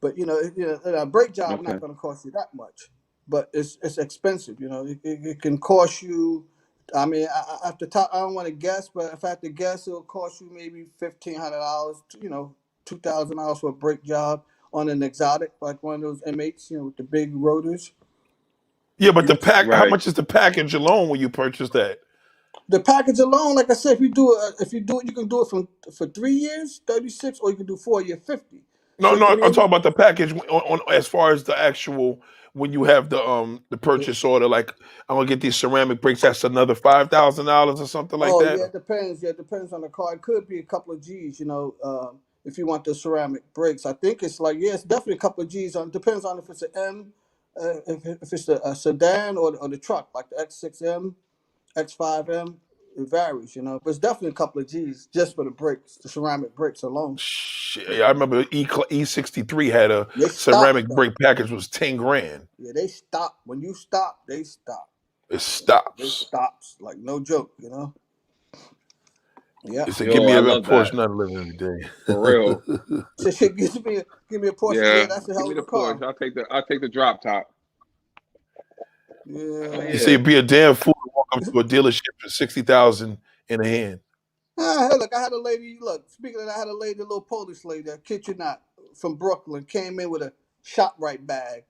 But a brake job Okay. not going to cost you that much, but it's expensive. It can cost you. I mean, I have to talk. I don't want to guess, but if I have to guess, it'll cost you maybe $1,500. $2,000 for a brake job on an exotic, like one of those M8s, with the big rotors. Yeah, but You the know, pack. How Right. much is the package alone when you purchase that? the package alone, like I said, if you do it, you can do it for 3 years, 36, or you can do 4-year 50. No, So it could no, be I'm any. talking about the package on as far as the actual when you have the purchase order. Like I'm gonna get these ceramic bricks. That's another $5,000 or something like Oh that. yeah, it depends. Yeah, it depends on the car. It could be a couple of G's. If you want the ceramic brakes, I think it's like, yeah, it's definitely a couple of G's. On depends on if it's an M, if it's a sedan or the truck like the X6M, X5M. It varies, but it's definitely a couple of G's just for the brakes, the ceramic brakes alone. Shit, yeah, I remember E63 had a They stop ceramic though. brake package was 10 grand. Yeah, they stop. When you stop, they stop. It They stops. stops like no joke. Yeah. It said, "Give Yo, me I a love that. Porsche, not a living every For real. day." So she give me a Porsche. Yeah, Yeah. that's a Give hell me of the a car. Porsche. I'll take the drop top. Oh Yeah. You say yeah. it'd be a damn fool to walk up to a dealership for 60,000 in a hand. Hey, look, I had a lady. Look, speaking of that, I had a lady, a little Polish lady, I kid you not, from Brooklyn, came in with a ShopRite bag,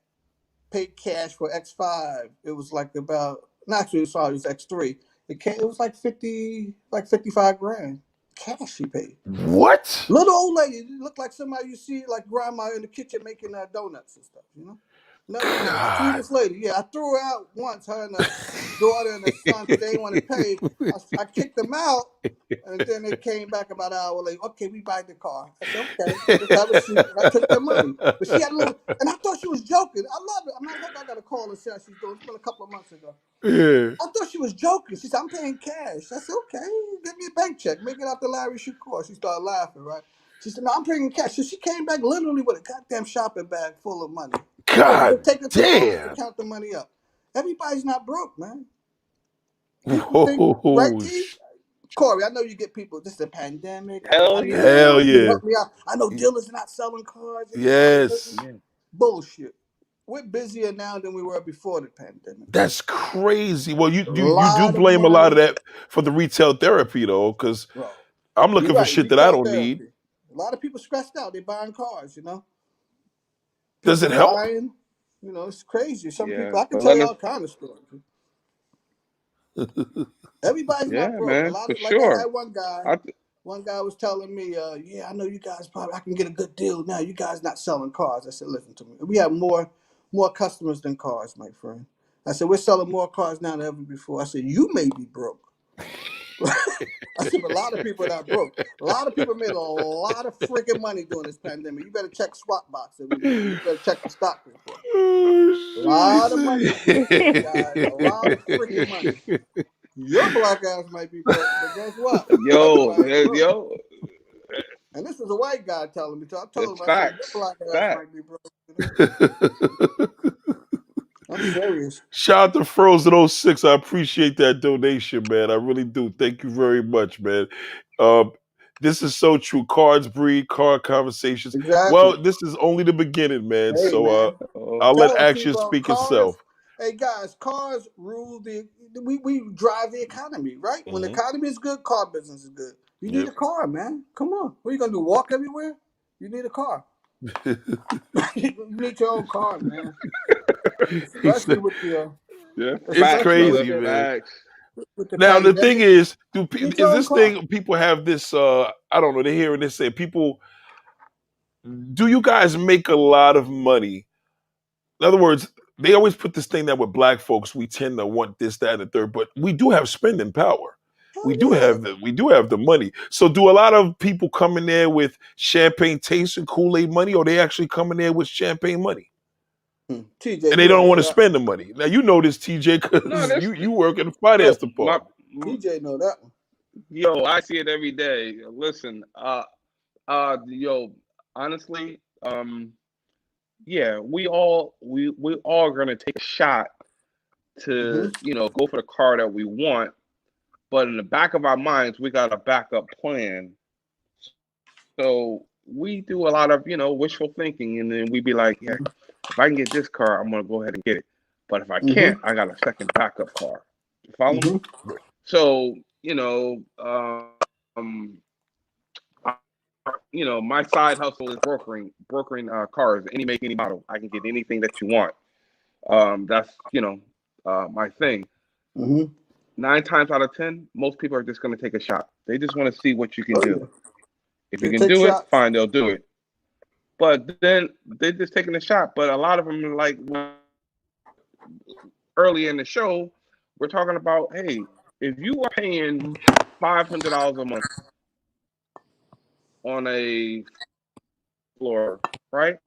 paid cash for X5. It was like about, not actually, sorry, it was X3. It was like 55 grand cash she paid. What? Little old lady, looked like somebody you see like grandma in the kitchen making donuts and stuff. Never, God. sweetest lady. Yeah, I threw her out once, her and her daughter and her son, because they didn't want to pay. I kicked them out, and then they came back about an hour later. Okay, we buy the car. I said, okay, just have a seat. And I took their money. But she had a little, and I thought she was joking. I love it. I hope I got a call and see how she's doing. It's been a couple of months ago. Yeah. I thought she was joking. She said, I'm paying cash. I said, okay, give me a bank check. Make it out to Larry Shakur. She started laughing, right? She said, no, I'm paying cash. So she came back literally with a goddamn shopping bag full of money. They God take her to the office to damn. count the money up. Everybody's not broke, man. People think, right, Whoa. T? Corey, I know you get people, this is a pandemic. I Hell need the money. Hell yeah. Can you yeah. help me out? I know dealers are not selling cars anymore. Yes. Yeah. Bullshit. We're busier now than we were before the pandemic. That's crazy. Well, A you do lot of blame a lot of money, that for the retail therapy though, because bro. I'm You're looking for right. shit that I Retail don't need. therapy. A lot of people stressed out. They buying cars. Does People it help? dying. It's crazy. Some Yeah. people, I can But tell let you me. all kind of stories. Everybody's Yeah, not broke. A man. lot For of, like I sure. had one guy. I. One guy was telling me, yeah, I know you guys probably, I can get a good deal now. You guys not selling cars. I said, listen to me. We have more customers than cars, my friend. I said, we're selling more cars now than ever before. I said, you may be broke. I said, but a lot of people are not broke. A lot of people made a lot of freaking money during this pandemic. You better check Swap Box every morning. You better check the stock report. A lot of money is being made, guys. A lot of freaking money. Your black ass might be broke, but guess what? Yo. Everybody's broke. Yo. And this was a white guy telling me. So I told It's him, I said, your facts. black ass Facts. might be broke. I'm serious. Shout out to Frozen06. I appreciate that donation, man. I really do. Thank you very much, man. Um, this is so true. Cards breed, card conversations. Exactly. Well, this is only the beginning, man. Hey, So man. Oh. I'll let Tell them action people, speak cars. itself. Hey guys, cars rule we drive the economy, right? When the Hmm. economy is good, car business is good. You need Yep. a car, man. Come on. What are you gonna do? Walk everywhere? You need a car. You need your own car, man. He Especially said, with the Yeah. it's Facts, especially with brother. crazy, the man. Facts. with the Now the thing pandemic. is, Get is your own this car. thing people have this? I don't know. They're hearing this say people do you guys make a lot of money? In other words, they always put this thing that with black folks, we tend to want this, that, and the third, but we do have spending power. Oh We do have the money. So do a lot of people come in there with champagne taste and Kool-Aid money, or they actually come in there with champagne money? yeah. TJ, And they you don't want to answer that. spend the money. Now you know this, TJ, No, because that's you work in the finance look, my department. TJ know that one. yo, I see it every day. Listen, yo, honestly, yeah, we all gonna take a shot to, Mm-hmm. go for the car that we want, but in the back of our minds, we got a backup plan. So we do a lot of, wishful thinking, and then we be like, yeah, if I can get this car, I'm gonna go ahead and get it. But if I can't, Mm-hmm. I got a second backup car. You follow me? Mm-hmm. So, my side hustle is brokering cars, any make, any model. I can get anything that you want. That's my thing. Mm-hmm. 9 times out of 10, most people are just going to take a shot. They just want to see what you can Oh do. yeah. If you They can take do it, shots. fine, they'll do it. But then they're just taking a shot. But a lot of them are like early in the show, we're talking about, hey, if you are paying $500 a month on a floor, right?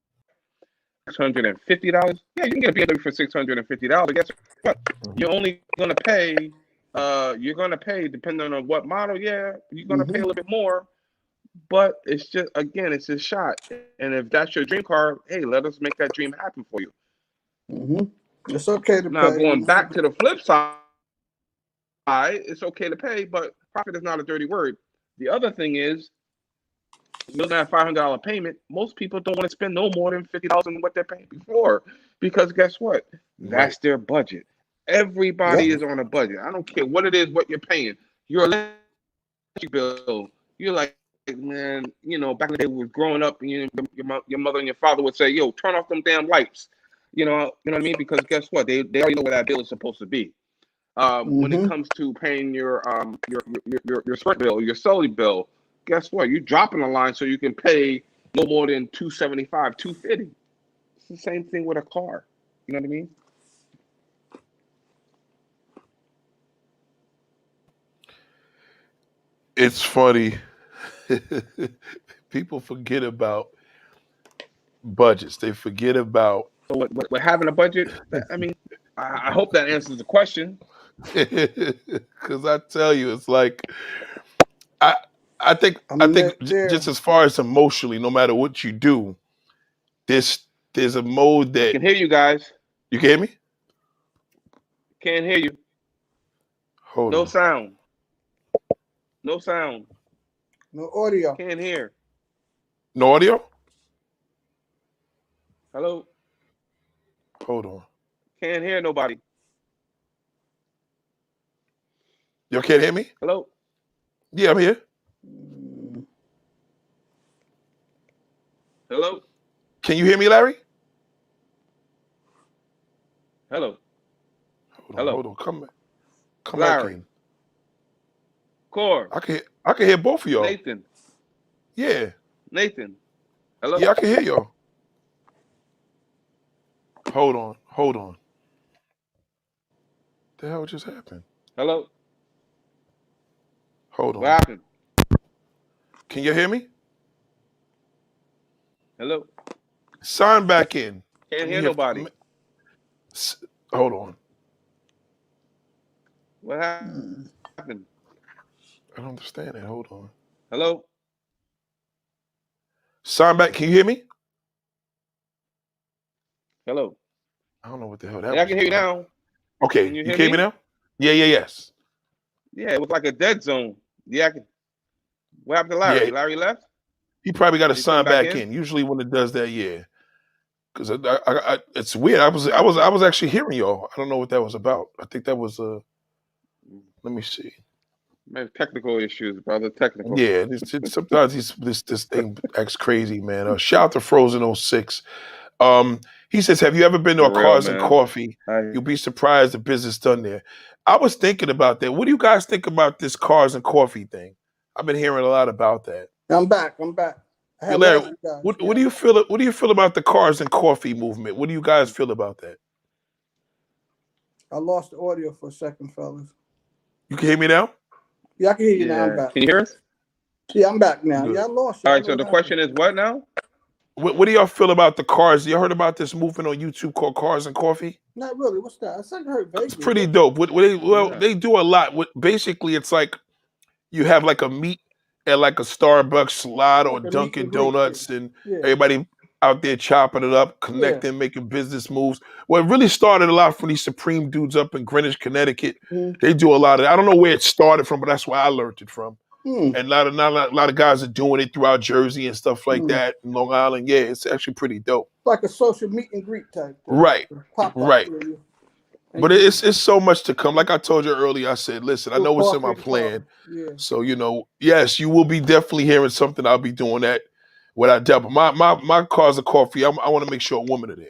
$650. Yeah, you can get a BMW for $650. But guess what? You're only gonna pay. Depending on what model. Yeah, you're gonna pay Mm-hmm. a little bit more. But it's just, again, it's a shot. And if that's your dream car, hey, let us make that dream happen for you. Mm-hmm. It's okay to Now, pay. going back to the flip side, it's okay to pay, but profit is not a dirty word. The other thing is, you're looking at a $500 payment. Most people don't want to spend no more than $50 on what they're paying before, because guess what? Right. That's their budget. Everybody Yep. is on a budget. I don't care what it is, what you're paying. Your electric bill. You're like, man, back in the day, we was growing up, and your mother and your father would say, "Yo, turn off them damn lights." You know what I mean? Because guess what? They already know where that bill is supposed to be. When it Mm-hmm. comes to paying your sprint bill, your cellular bill, guess what? You're dropping the line so you can pay no more than 275, 250. It's the same thing with a car. You know what I mean? It's funny. People forget about budgets. They forget about So with having a budget, I mean, I hope that answers the question. because I tell you, it's like I I think I I'm think right there. just as far as emotionally, no matter what you do, there's there's a mode I that can hear you guys. you can hear me. Can't hear you. Hold No on, sound. No sound. No audio. Can't hear. no audio. Hello. Hold on, Can't hear nobody. you can't hear me. Hello. Yeah, I'm here. Mm, Hello. Can you hear me, Larry? Hello. Hold Hello. on, come back Larry. in. Core. I can hear both of y'all. Nathan. Yeah, Nathan. Hello. yeah, I can hear y'all. Hold on. The hell just happened? Hello. Hold What on. happened? Can you hear me? Hello. Sign back in. Can't Let me hear hear. nobody. Hold on. What mm. happened? I don't understand it. Hold on. Hello. Sign back. Can you hear me? Hello. I don't know what the hell that Yeah, I was can hear you about. now. Okay, Can you you hear can hear me me? now? Yeah, yes. Yeah, it was like a dead zone. Yeah, I can. What happened to Yeah, Larry? Larry left? he probably got to Did he come sign back back in? in. Usually when it does that, yeah. Because it's weird. I was actually hearing y'all. I don't know what that was about. I think that was let me see. Man, technical issues, brother. Technical. Yeah, sometimes this thing acts crazy, man. Shout out to Frozen 06. He says, "Have you ever been to a For real, Cars and man. Coffee? You'll be surprised the business done there." I was thinking about that. What do you guys think about this Cars and Coffee thing? I've been hearing a lot about that. I'm back. I'm back. I had Larry, lost you guys. what Yeah. do you feel? What do you feel about the cars and coffee movement? What do you guys feel about that? I lost the audio for a second, fellas. You can hear me now? Yeah, I can hear you now. I'm Yeah. back. Can you hear us? Yeah, I'm back now. Good. Yeah, I lost you. All I right. don't know So what the happened. question is, what now? What do y'all feel about the cars? You heard about this movement on YouTube called Cars and Coffee? Not really. What's that? I think I heard It's vaguely. pretty dope. Yeah. They do a lot. Basically, it's like you have like a meet at like a Starbucks slot or Like a meet and Dunkin' greet. Donuts, and Yeah. everybody out there chopping it up, connecting, making business moves. Well, it really started a lot from these Supreme dudes up in Greenwich, Connecticut. Mm. They do a lot of. I don't know where it started from, but that's where I learned it from. Mm. And a lot of guys are doing it throughout Jersey and stuff like Mm. that in Long Island. Yeah, it's actually pretty dope. Like a social meet and greet type thing. Right, Pop up right. for you. But it's so much to come. Like I told you earlier, I said, listen, I know what's in my plan. Yeah. So, yes, you will be definitely hearing something. I'll be doing that without doubt. But my cars of coffee, I want to make sure a woman are there.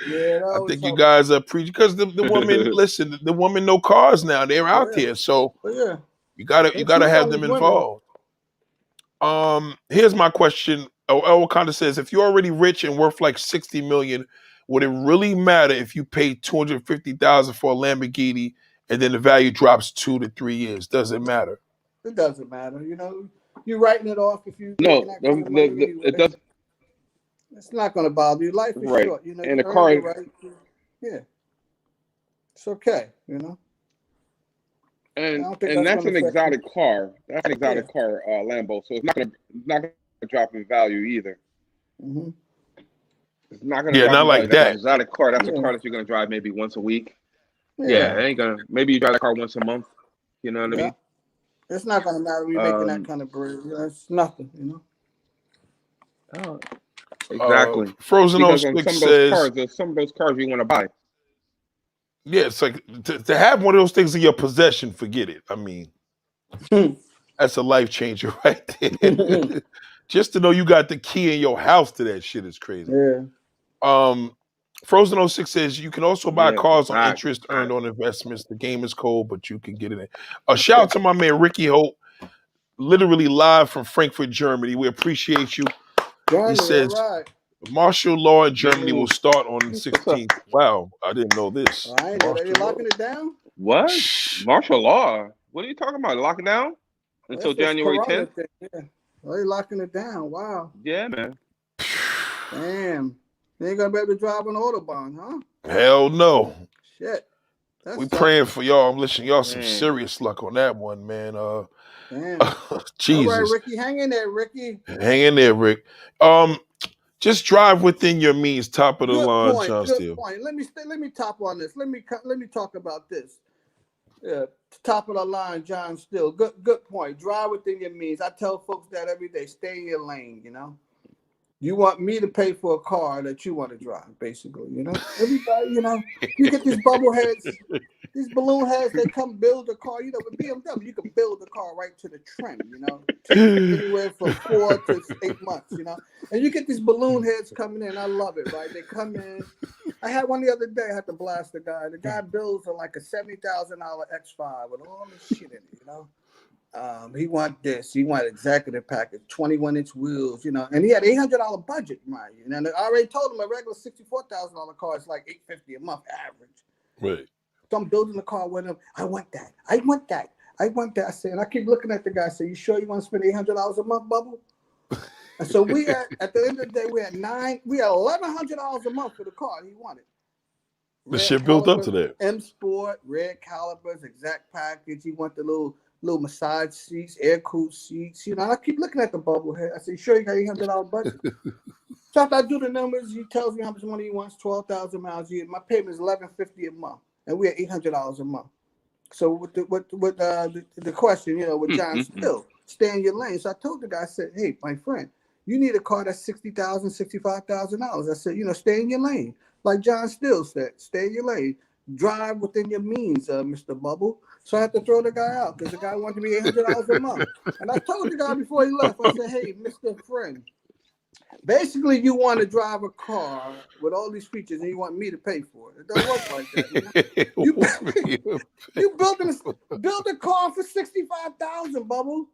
Yeah, I think you guys are preaching because the woman, listen, the women know cars now. They're out there. So yeah. you gotta have them involved. Here's my question. Wakanda says, if you're already rich and worth like 60 million, would it really matter if you paid 250,000 for a Lamborghini and then the value drops 2 to 3 years? Does it matter? It doesn't matter. You're writing it off if you No, making that kind of money anyway. it does. It's not going to bother you. Life is Right. short. And you the earn car- your right. Yeah. It's okay. And don't think and that's that's an gonna affect exotic car. That's an exotic car, Lambo. So it's not gonna drop in value either. Mm-hmm. It's not gonna Yeah, drop not in like value. That's that. an exotic car. That's a Yeah. car that you're gonna drive maybe once a week. Yeah. Yeah, it ain't gonna. Maybe you drive that car once a month. You know what I mean? It's not going to matter when you're making that Um, kind of bread. It's nothing. Oh, exactly. Frozen Because on 06 some of those says, cars, there's some of those cars you want to buy. yeah, it's like to have one of those things in your possession, forget it. I mean, that's a life changer right there. Just to know you got the key in your house to that shit is crazy. Yeah. Frozen 06 says you can also buy Yeah, cars on facts, interest earned facts. on investments. The game is cold, but you can get it in. A shout out to my man Ricky Holt, literally live from Frankfurt, Germany. We appreciate you. Germany, He says all right. martial law in Germany will start on the What's up? 16th. Wow, I didn't know this. Oh, I ain't know that. They Martial law. locking it down? What? Shh. Martial law? What are you talking about? Lock it down until That's this January Corona 10th? thing, yeah. Oh, they locking it down. Wow. Yeah, man. Damn. They ain't going to be able to drive on the Autobahn, huh? Hell no. Shit. That We sucks. praying for y'all. I'm wishing y'all some Man. serious luck on that one, man. Damn. Jesus. All right, Ricky. Hang in there, Ricky. Hang in there, Rick. Just drive within your means, top of the line, John Good Steele. point. Let me top on this. Let me talk about this. Yeah, top of the line, John Steele. Good point. Drive within your means. I tell folks that every day. Stay in your lane. You want me to pay for a car that you want to drive, basically. Everybody. You get these bubble heads, these balloon heads. They come build a car. With BMW, you can build a car right to the trim. Take anywhere from 4 to 8 months. And you get these balloon heads coming in. I love it. Right? They come in. I had one the other day. I had to blast the guy. The guy builds like a $70,000 X5 with all this shit in it. He want this. He want executive package, 21-inch wheels. And he had $800 budget, mind you. And I already told him a regular $64,000 car is like $850 a month average. Right. So I'm building the car with him. I want that. I said, and I keep looking at the guy. I said, you sure you want to spend $800 a month, Bubble? And so we had, at the end of the day, we had $1,100 a month for the car he wanted. The shit built up to that. M Sport, red calipers, exact package. He want the little massage seats, air cooled seats. And I keep looking at the bubble head. I said, sure you got $800 budget? So after I do the numbers, he tells me how much money he wants, 12,000 miles a year. My payment is $1,150 a month, and we had $800 a month. So with the question, with John Steele, stay in your lane. So I told the guy, I said, hey, my friend, you need a car that's $60,000, $65,000. I said, stay in your lane. Like John Steele said, stay in your lane. Drive within your means, Mr. Bubble. So I had to throw the guy out because the guy wanted to be $800 a month. And I told the guy before he left, I said, hey, Mr. Friend, basically you want to drive a car with all these features and you want me to pay for it. It doesn't work like that. You build a car for $65,000, Bubble.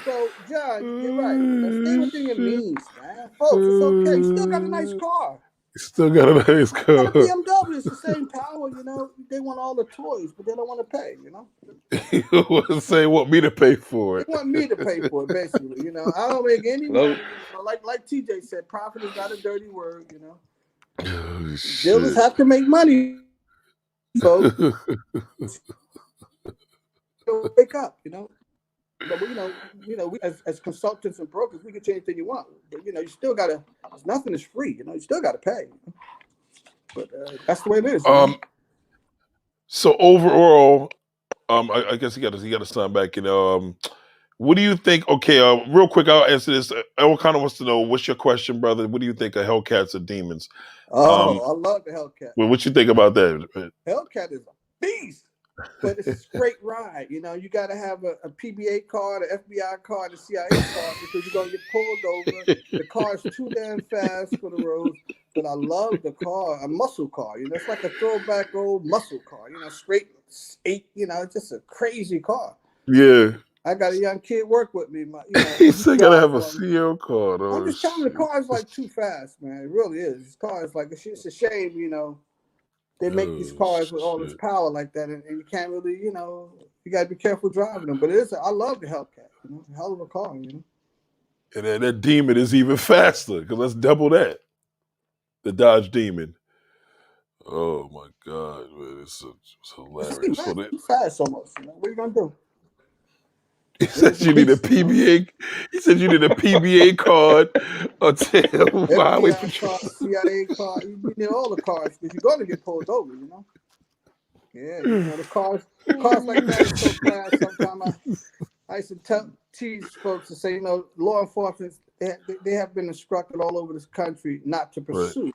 So, John, you're right. Stay within your means, man. Folks, it's okay. You still got a nice car. Still got a nice You got a car. BMW. It's the same power, They want all the toys, but they don't want to pay. You want to say want me to pay for They it? want me to pay for it, basically. I don't make any Hello? money. Like TJ said, profit is not a dirty word. Oh, Dealers shit. have to make money, folks. Wake up. But we as consultants and brokers, we can change anything you want. But you still gotta. Nothing is free. You still gotta pay. But that's the way it is. So overall, I guess you got to sign back. What do you think? Okay, real quick, I'll answer this. El kind of wants to know, what's your question, brother? What do you think of Hellcats or demons? Oh, I love the Hellcat. Well, what you think about that? Hellcat is a beast, but it's a straight ride. You got to have a PBA card, an FBI card, a CIA card because you're gonna get pulled over. The car is too damn fast for the roads. But I love the car, a muscle car. It's like a throwback old muscle car. Straight 8. It's just a crazy car. Yeah. I got a young kid work with me. He said gotta have a CO card. I'm Oh, just telling you, the shit. car is like too fast, man. It really is. This car is like it's a shame, they make these cars with all this power like that, and you can't really, you got to be careful driving them. But I love the Hellcat. Hell of a car. And that Demon is even faster because let's double that. The Dodge Demon. Oh my God, man, it's hilarious. So Too fast almost. What are you gonna do? he said you need a PBA. He said you need a PBA card or highway FBI patrol. car, CIA car, you need all the cars because you're going to get pulled over. Yeah, the cars like that are so fast. Sometimes I used to tease folks to say, law enforcement they have been instructed all over this country not to pursue.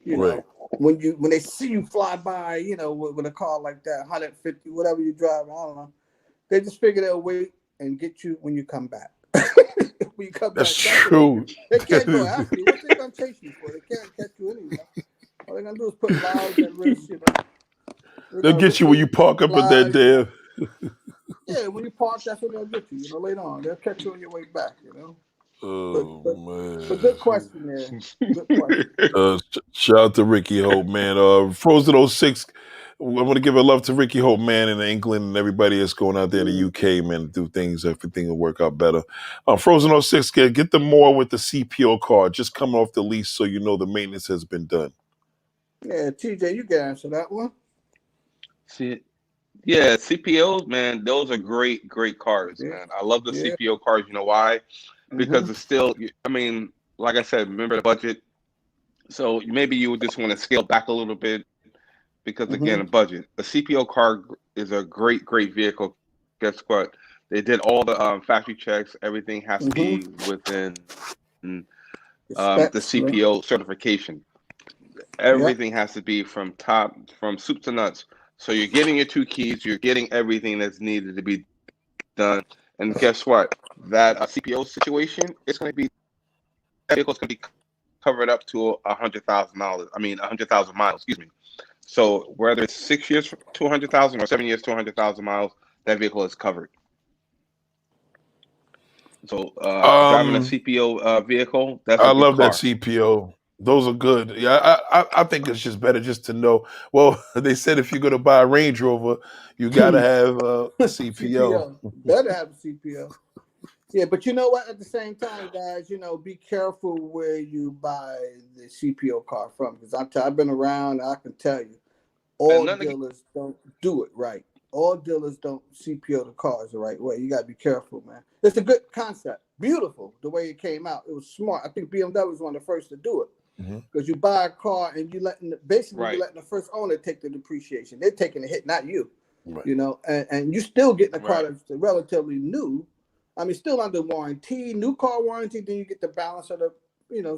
Right. When they see you fly by, with a car like that, 150, whatever you drive, I don't know. They just figure they'll wait and get you when you come back. When you come That's back, true. they can't go after you. What's they gonna chase you for? They can't catch you anyway. All they're gonna do is put lives at risk. They'll get you when you park up at that damn. Yeah, when you park, that's when they'll get you. Later on, they'll catch you on your way back. Oh man! But good question there. Good question. Shout out to Ricky Hope, man. Frozen 06. I want to give a love to Ricky Hope, man, in England and everybody that's going out there in the UK, man, to do things. Everything will work out better. Frozen 06, get them more with the CPO card. Just coming off the lease so you know the maintenance has been done. Yeah, TJ, you can answer that one. Yeah, CPOs, man, those are great cars, man. I love the CPO cars. You know why? Because it's still, like I said, remember the budget. So maybe you would just want to scale back a little bit because, again, a budget. A CPO car is a great vehicle. Guess what? They did all the factory checks. Everything has to be within the CPO certification. Everything has to be from soup to nuts. So you're getting your 2 keys. You're getting everything that's needed to be done. And guess what? That CPO situation, that vehicle's going to be covered up to $100,000. 100,000 miles. Excuse me. So whether it's 6 years to 200,000 or 7 years to 100,000 miles, that vehicle is covered. So driving a CPO vehicle, that's a good love car. that CPO. Those are good. Yeah, I think it's just better just to know. Well, they said if you're going to buy a Range Rover, you got to have a CPO. Better have a CPO. Yeah, but you know what? At the same time, guys, be careful where you buy the CPO car from. Because I've been around, and I can tell you, all dealers don't do it right. All dealers don't CPO the cars the right way. You got to be careful, man. It's a good concept. Beautiful, the way it came out. It was smart. I think BMW was one of the first to do it. Because you buy a car and you're letting the first owner take the depreciation. They're taking the hit, not you. Right. And you're still getting a car that's relatively new. Still under warranty, new car warranty. Then you get the balance of the,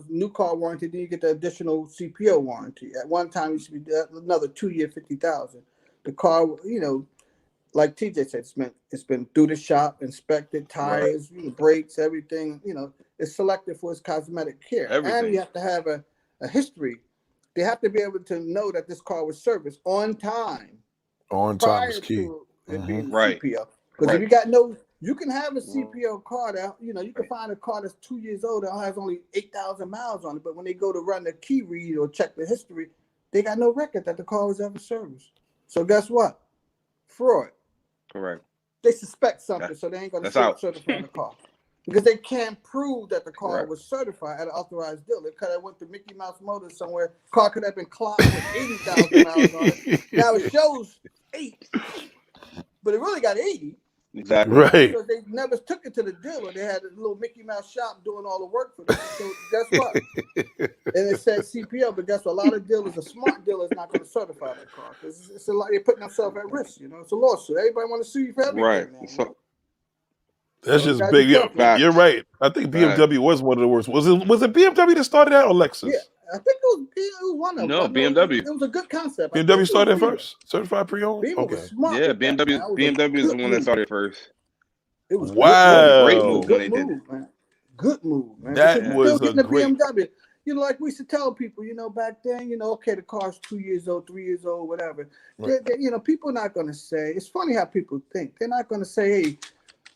new car warranty. Then you get the additional CPO warranty. At one time, it used to be another 2-year, 50,000. The car, like TJ said, it's been through the shop, inspected, tires, brakes, everything. It's selected for its cosmetic care. Everything. And you have to have a history. They have to be able to know that this car was serviced on time. On time is key. To it being Right. CPO. Because if you got no You can have a CPO car that, you can find a car that's 2 years old that has only 8,000 miles on it, but when they go to run the key read or check the history, they got no record that the car was ever serviced. So guess what? Fraud. Correct. They suspect something, so they ain't going to certify the car. Because they can't prove that the car was certified at an authorized dealer. It could have went to Mickey Mouse Motors somewhere. Car could have been clocked with 80,000 miles on it. Now it shows 8, but it really got 80. Exactly. Right. Because they never took it to the dealer. They had a little Mickey Mouse shop doing all the work for them. So guess what? And it said CPO, but guess what? A lot of dealers, a smart dealer, is not going to certify that car because it's a lot. They're putting themselves at risk. It's a lawsuit. Everybody want to sue you for everything. Right. Now, that's just big. You're right. I think BMW was one of the worst. Was it BMW that started that or Lexus? Yeah, I think it was one of them. No, BMW. It was a good concept. BMW started first. Certified pre-owned. Okay. Was smart. Yeah, BMW is the one that started first. It was great move when they did it. Man. Good move, man. That was a great. BMW. Like we used to tell people, back then, okay, the car's 2 years old, 3 years old, whatever. Right. People are not going to say. It's funny how people think. They're not going to say, hey,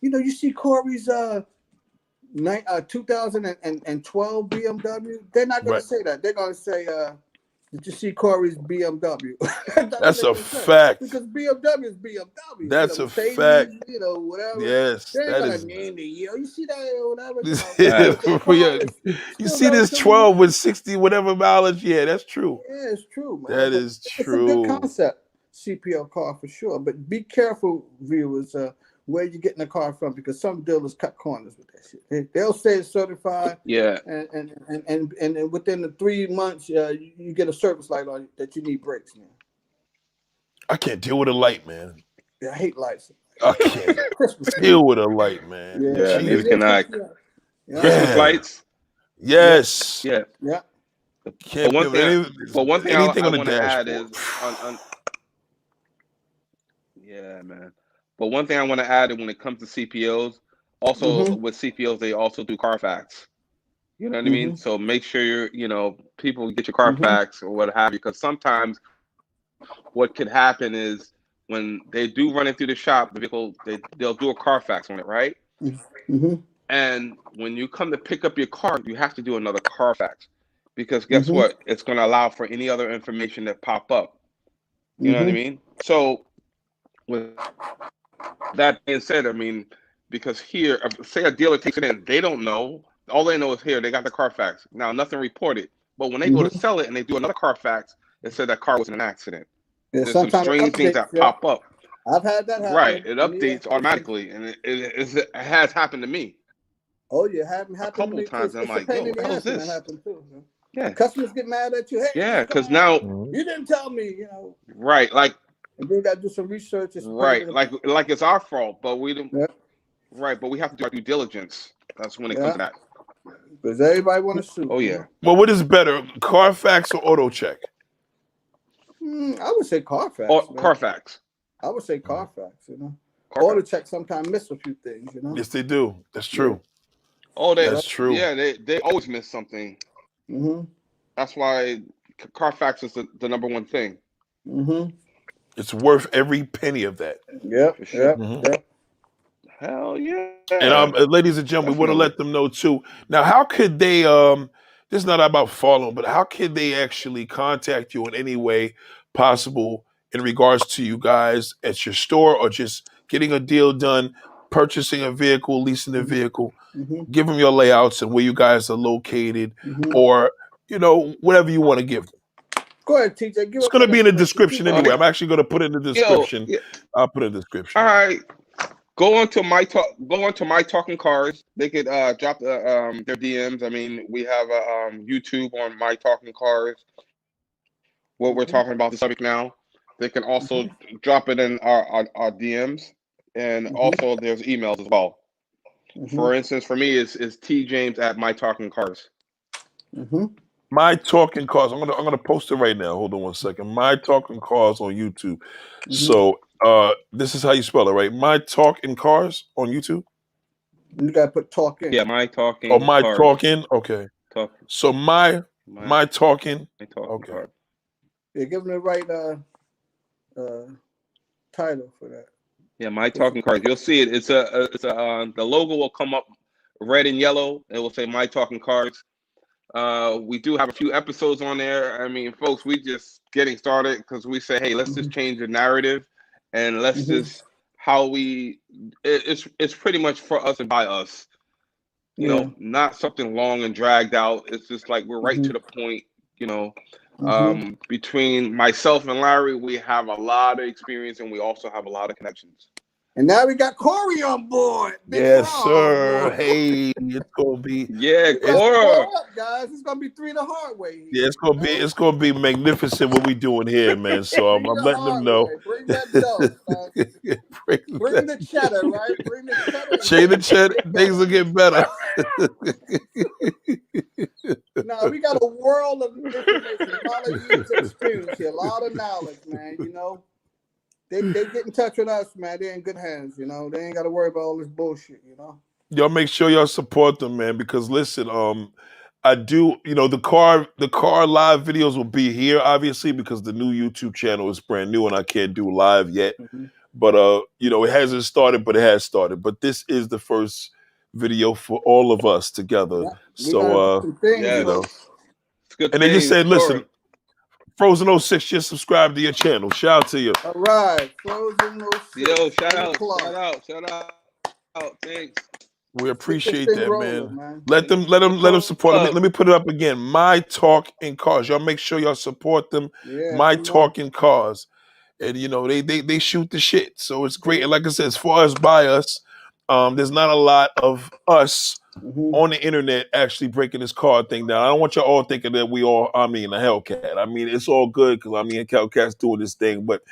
you see Corey's 2012 BMW. They're not going to say that. They're going to say, did you see Corey's BMW? That's a fact. Because BMW is BMW. That's a fact. Whatever. Yes, that is. Name the year. You see that or whatever. You see this 12 with 60 whatever mileage. Yeah, that's true. Yeah, it's true, man. That is true. It's a good concept, CPO car for sure. But be careful, viewers, where you're getting the car from, because some dealers cut corners with that shit. They'll say it's certified. Yeah. And within the 3 months, you get a service light on that you need brakes, man. I can't deal with a light, man. Yeah, I hate lights. I can't deal with a light, man. Yeah, you cannot. Christmas lights. Yes. Yeah. Yeah. But one thing I want to add is yeah, man. But one thing I want to add when it comes to CPOs, also with CPOs, they also do Carfax. You know what I mean? So make sure people get your Carfax or what have you, because sometimes what could happen is when they do run it through the shop, the vehicle, they'll do a Carfax on it, right? And when you come to pick up your car, you have to do another Carfax, because guess what? It's going to allow for any other information that pop up. You know what I mean? So with that being said, I mean, because here, say a dealer takes it in, they don't know. All they know is here, they got the Carfax. Now, nothing reported. But when they go to sell it and they do another Carfax, it said that car was in an accident. Yeah, there's some strange things that pop up. I've had that happen. Right, it updates automatically, and it has happened to me. Oh, yeah, happened a couple times. I'm like, yo, what the hell is this? Too, yeah, customers get mad at you. Hey, yeah, because now you didn't tell me, Right, like, and then got to do some research. Right, like it's our fault, but we didn't. Yeah. Right, but we have to do our due diligence. That's when it comes to that. Because everybody want to sue. Oh yeah. Well, what is better, Carfax or auto check? I would say Carfax. Carfax. I would say Carfax. Auto check sometimes miss a few things. Yes, they do. That's true. Oh, that's true. Yeah, they always miss something. That's why Carfax is the number one thing. It's worth every penny of that. Yep. Yep. Hell yeah. And ladies and gentlemen, we want to let them know too. Now, how could they? This is not about following, but how could they actually contact you in any way possible in regards to you guys at your store, or just getting a deal done, purchasing a vehicle, leasing a vehicle? Give them your layouts and where you guys are located, or whatever you want to give them. Go ahead, TJ. It's going to be in the description anyway. I'm actually going to put it in the description. I'll put it in the description. All right. Go on to my talking cars. They could drop their DMs. I mean, we have a YouTube on my talking cars. What we're talking about the subject now. They can also drop it in our DMs, and also there's emails as well. For instance, for me, is tjames at my talking cars. My Talking Cars. I'm gonna post it right now. Hold on one second. My Talking Cars on YouTube. So this is how you spell it, right? My Talking Cars on YouTube. You gotta put talk in. Yeah, My Talking. Oh, My Cars. Talking. Okay. So my Talking. Okay. Cars. Yeah, give them the right title for that. Yeah, My Talking Cars. You'll see it. The logo will come up red and yellow. It will say My Talking Cars. We do have a few episodes on there. I mean, folks, we just getting started because we say, hey, let's just change the narrative, and let's just it's pretty much for us and by us. You know, not something long and dragged out. It's just like we're right to the point. You know, between myself and Larry, we have a lot of experience, and we also have a lot of connections. And now we got Corey on board. Yes, sir. Hey, it's gonna be Cora. Guys, it's gonna be 3 the hard way. Yeah, it's gonna be magnificent what we doing here, man. So I'm letting them know. Bring that dough. Bring the cheddar, right? Bring the cheddar. Shade the cheddar. Things will get better. No, we got a world of information, a lot of years of experience here, a lot of knowledge, man. You know, they get in touch with us, man. They're in good hands. You know, they ain't got to worry about all this bullshit. You know. Y'all make sure y'all support them, man, because listen, I do, you know, the car live videos will be here, obviously, because the new YouTube channel is brand new and I can't do live yet. But you know, it hasn't started, but it has started. But this is the first video for all of us together. Yeah, so you know. And they just said, listen, Frozen 06 just subscribe to your channel. Shout out to you. All right, Frozen 06. Yo, shout out. Thanks. We appreciate that, man. Let them support. Let me put it up again. My Talking Cars. Y'all make sure y'all support them. Yeah, My Talking Cars. And you know, they shoot the shit. So it's great. And like I said, as far as by us, there's not a lot of us on the internet actually breaking this car thing down. I don't want y'all all thinking that we all, I mean, a Hellcat. I mean, it's all good because I mean Hellcat's doing this thing, but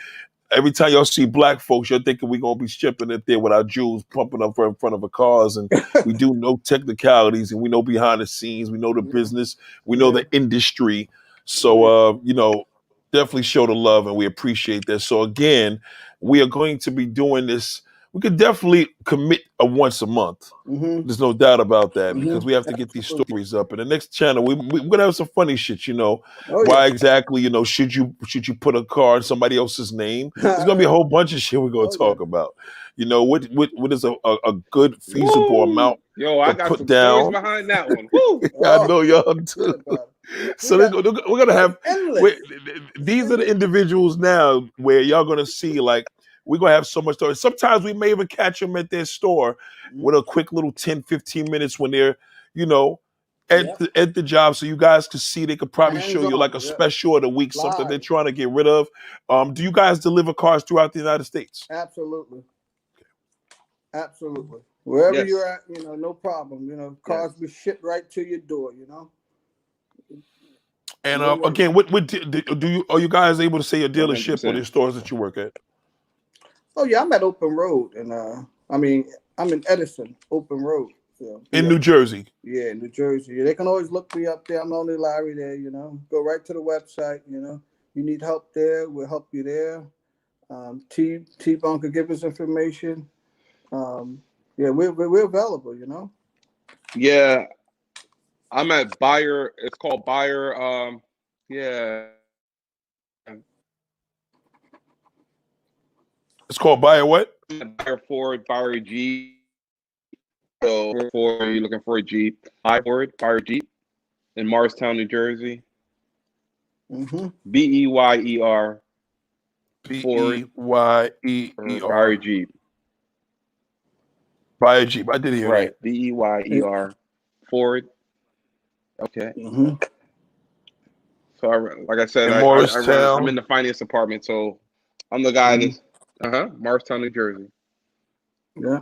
every time y'all see black folks, you're thinking we're gonna be stripping it there with our jewels pumping up in front of our cars, and we do no technicalities, and we know behind the scenes, we know the business, we know the industry. So you know, definitely show the love, and we appreciate that. So again, we are going to be doing this. We could definitely commit a once a month. There's no doubt about that because we have to get these stories up. And the next channel, we're gonna have some funny shit. You know, why exactly? You know, should you put a car in somebody else's name? There's gonna be a whole bunch of shit we're gonna talk about. You know, what is a good feasible amount? Yo, I got put some down stories behind that one. Woo! I know y'all too. So we're gonna have these are the individuals now where y'all gonna see like. We're going to have so much stories. Sometimes we may even catch them at their store with a quick little 10, 15 minutes when they're, you know, at the job. So you guys can see, they could probably show you like a special of the week, something they're trying to get rid of. Do you guys deliver cars throughout the United States? Absolutely. Absolutely. Wherever you're at, you know, no problem. You know, cars be shipped right to your door, you know. And again, what are you guys able to say your dealership 100%. Or the stores that you work at? Oh yeah, I'm at Open Road, and I mean I'm in Edison, Open Road. So, in New Jersey. Yeah, New Jersey. Yeah, they can always look me up there. I'm the only Larry there. You know, go right to the website. You know, you need help there, we'll help you there. T-Bone could give us information. Yeah, we're available. You know. Yeah, I'm at Buyer. It's called Buyer. Yeah. It's called Buyer what? Buyer Ford, Buyer Jeep. So you're looking for a Jeep, Buyer Ford, Buyer Jeep in Morristown, New Jersey. BEYER. BEYER. Buyer Jeep. Buyer Jeep. I did hear that. BEYER. Ford. Okay. So like I said, I'm in the finance department, so I'm the guy that's Morristown, New Jersey. Yeah.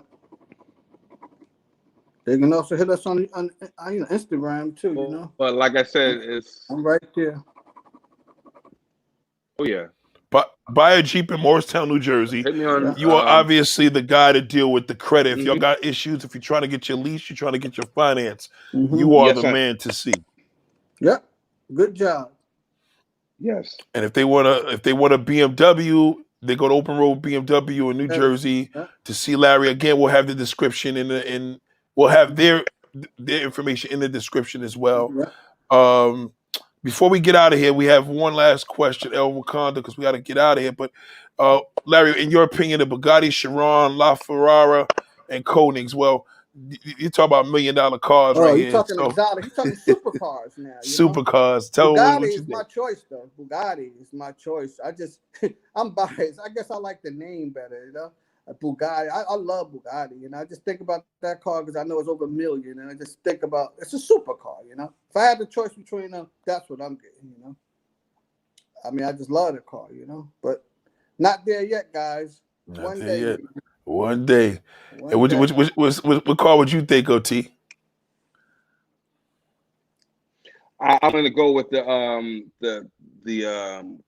They can also hit us on Instagram too, you know. But like I said, I'm right there. Oh yeah. But buy a Jeep in Morristown, New Jersey. Hit me on, you are obviously the guy to deal with the credit. If y'all got issues, if you're trying to get your lease, you're trying to get your finance, you are the man to see. Yep. Good job. Yes. And if they want a BMW, they go to Open Road BMW in New Jersey to see Larry. Again, we'll have the description we'll have their information in the description as well. before we get out of here, we have one last question, El Wakanda, because we got to get out of here. But Larry, in your opinion, the Bugatti Chiron, LaFerrara, and Koenigs, well, you talk about $1 million cars Oh, right he's here. talking So exotic. He's talking supercars now. supercars. Tell me what Bugatti you is my think. choice, though. Bugatti is my choice. I'm biased. I guess I like the name better, Bugatti. I love Bugatti, I just think about that car because I know it's over $1 million, and I just think about it's a supercar, If I had the choice between them, that's what I'm getting, I mean, I just love the car, but not there yet, guys. Not One there day, yet. maybe. One day. And One day. what car would you think, OT? I'm gonna go with the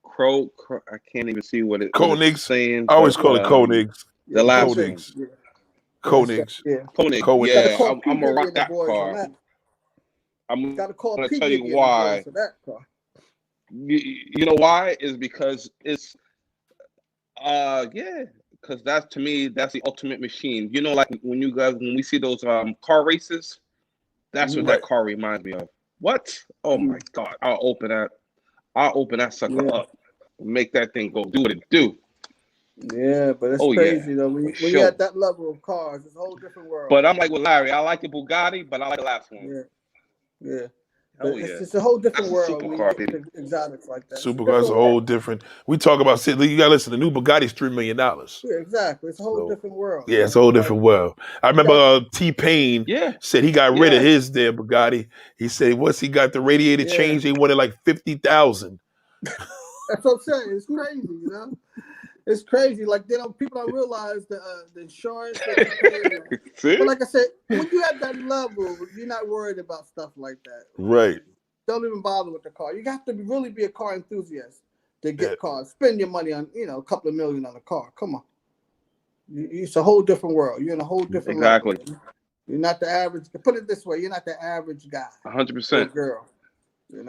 crow. I can't even see what it's Koenigs. saying. I always But, call it Koenigs. the last one. Koenigs. Yeah. Koenigs. Yeah. Koenig. Koenig. Gotta Yeah, call I'm P. gonna Diddy rock and the that boys on car. that. I'm Gotta call gonna P. tell you Diddy and the why. boys for that car. You know why? Is because it's because that's, to me, that's the ultimate machine. Like when we see those car races, that's what Right. that car reminds me of. What? Oh my God! I'll open that sucker up, make that thing go do what it do. Yeah, but it's crazy though. When you're at that level of cars, it's a whole different world. But I'm like with Larry. I like the Bugatti, but I like the last one. Yeah. Oh, But it's a whole different That's a world when you supercar, get to exotics like that. Supercars a whole different. We talk about, you gotta listen, the new Bugatti's $3 million. Yeah, exactly. It's a whole different world. Yeah, it's a whole different world. I remember T-Pain said he got rid of his damn Bugatti. He said once he got the radiator changed, he wanted like $50,000. That's what I'm saying. It's crazy, It's crazy. Like people don't realize the insurance that you pay. But like I said, when you at that level, you're not worried about stuff like that. Right. Don't even bother with the car. You have to really be a car enthusiast to get cars. Spend your money on, a couple of million on a car. Come on. It's a whole different world. You're in a whole different level. You're not the average. Put it this way, you're not the average guy. 100%. Girl.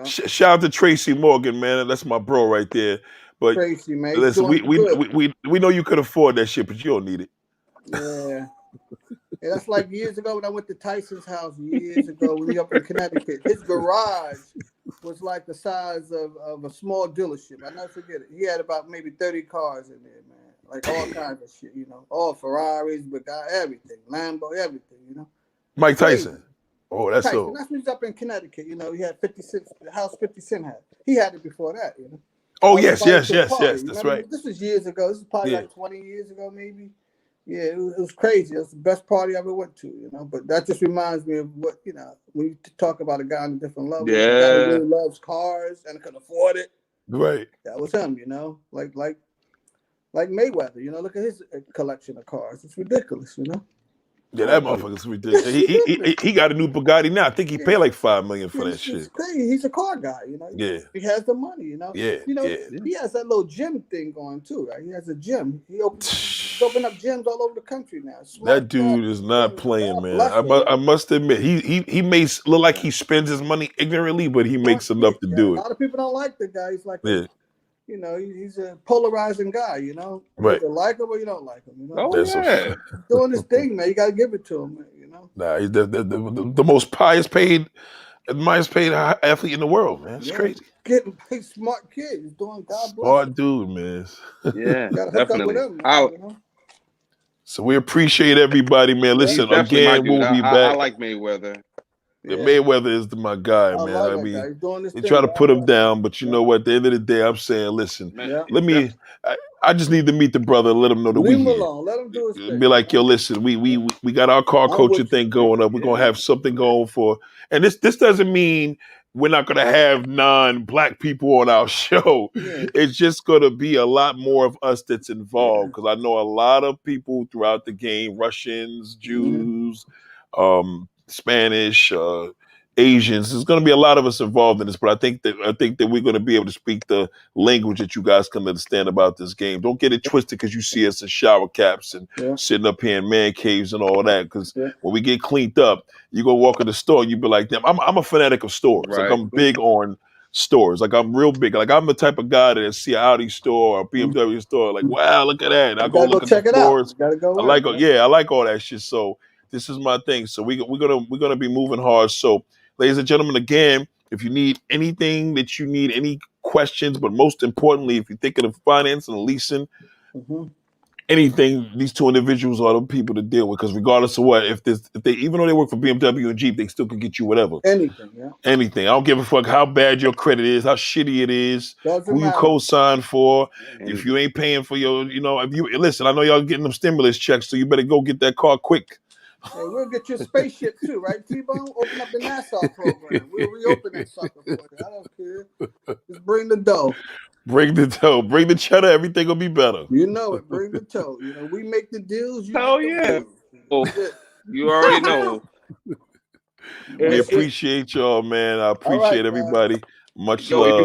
Shout out to Tracy Morgan, man. That's my bro right there. But Tracy, man, listen, we know you could afford that shit, but you don't need it. Yeah. And that's like years ago when I went to Tyson's house years ago when he up in Connecticut. His garage was like the size of a small dealership. I never forget it. He had about maybe 30 cars in there, man. Like all kinds of shit, all Ferraris, Bugatti, everything, Lambo, everything, Mike Tyson. Oh, that's Tyson. so. That's when he's up in Connecticut. He had 50 Cent, the house 50 Cent had. He had it before that, Oh, yes. That's right. This was years ago. This is probably like 20 years ago, maybe. Yeah, it was crazy. It was the best party I ever went to, But that just reminds me of what, when you talk about a guy on a different level, a guy who really loves cars and can afford it. Right. That was him, like Mayweather. Look at his collection of cars. It's ridiculous, Yeah, that motherfucker's ridiculous. He got a new Bugatti now. I think he paid like $5 million for that shit. It's crazy. He's a car guy, Yeah. He has the money, Yeah. He has that little gym thing going too, right? He has a gym. He's opened up gyms all over the country now. That dude is not playing, man. I must admit, he makes look like he spends his money ignorantly, but he makes enough to do it. A lot of people don't like the guy. He's like, he's a polarizing guy, Right. You like him or you don't like him, Oh, doing his thing, man. You got to give it to him, Nah, he's the most highest paid athlete in the world, man. It's crazy. Getting a smart kid. He's doing God bless. Smart dude, man. Yeah, definitely. Him, man, So we appreciate everybody, man. Listen, again, we'll be back. I like Mayweather. Yeah. Mayweather is my guy, man. I mean, they try to put him down, but you know what? At the end of the day, I'm saying, listen, I just need to meet the brother and let him know that Leave him alone. Let him do his thing. Be like, yo, listen, we got our car culture thing going up. We're gonna have something going for, and this doesn't mean we're not gonna have non-black people on our show. Yeah. It's just gonna be a lot more of us that's involved because I know a lot of people throughout the game, Russians, Jews, Spanish, Asians. There's going to be a lot of us involved in this, but I think that we're going to be able to speak the language that you guys can understand about this game. Don't get it twisted because you see us in shower caps and sitting up here in man caves and all that. Because when we get cleaned up, you go walk in the store, you be like, "Damn, I'm a fanatic of stores. Right. Like I'm big on stores. Like I'm real big. Like I'm the type of guy that see an Audi store or a BMW store. Like wow, look at that. And I go look at the floors. I like all that shit. So this is my thing. So we're gonna be moving hard. So ladies and gentlemen, again, If you need anything that you need, any questions, but most importantly, if you're thinking of finance and leasing, anything, these two individuals are the people to deal with. Because regardless of what, if they even though they work for BMW and Jeep, they still can get you whatever. Anything, yeah. Anything. I don't give a fuck how bad your credit is, how shitty it is, Doesn't who you matter. co-sign for. And If you ain't paying for your, if you listen, I know y'all getting them stimulus checks, so you better go get that car quick. Hey, we'll get you a spaceship too, right, T-Bone? Open up the NASA program. We'll reopen that sucker for you. I don't care. Just bring the dough. Bring the dough, bring the cheddar, everything will be better. You know it. Bring the toe. We make the deals. You hell get the yeah. views. Oh, That's it. you already know. We That's it. appreciate y'all, man. I All right, appreciate guys. everybody. Much Yo, if you love.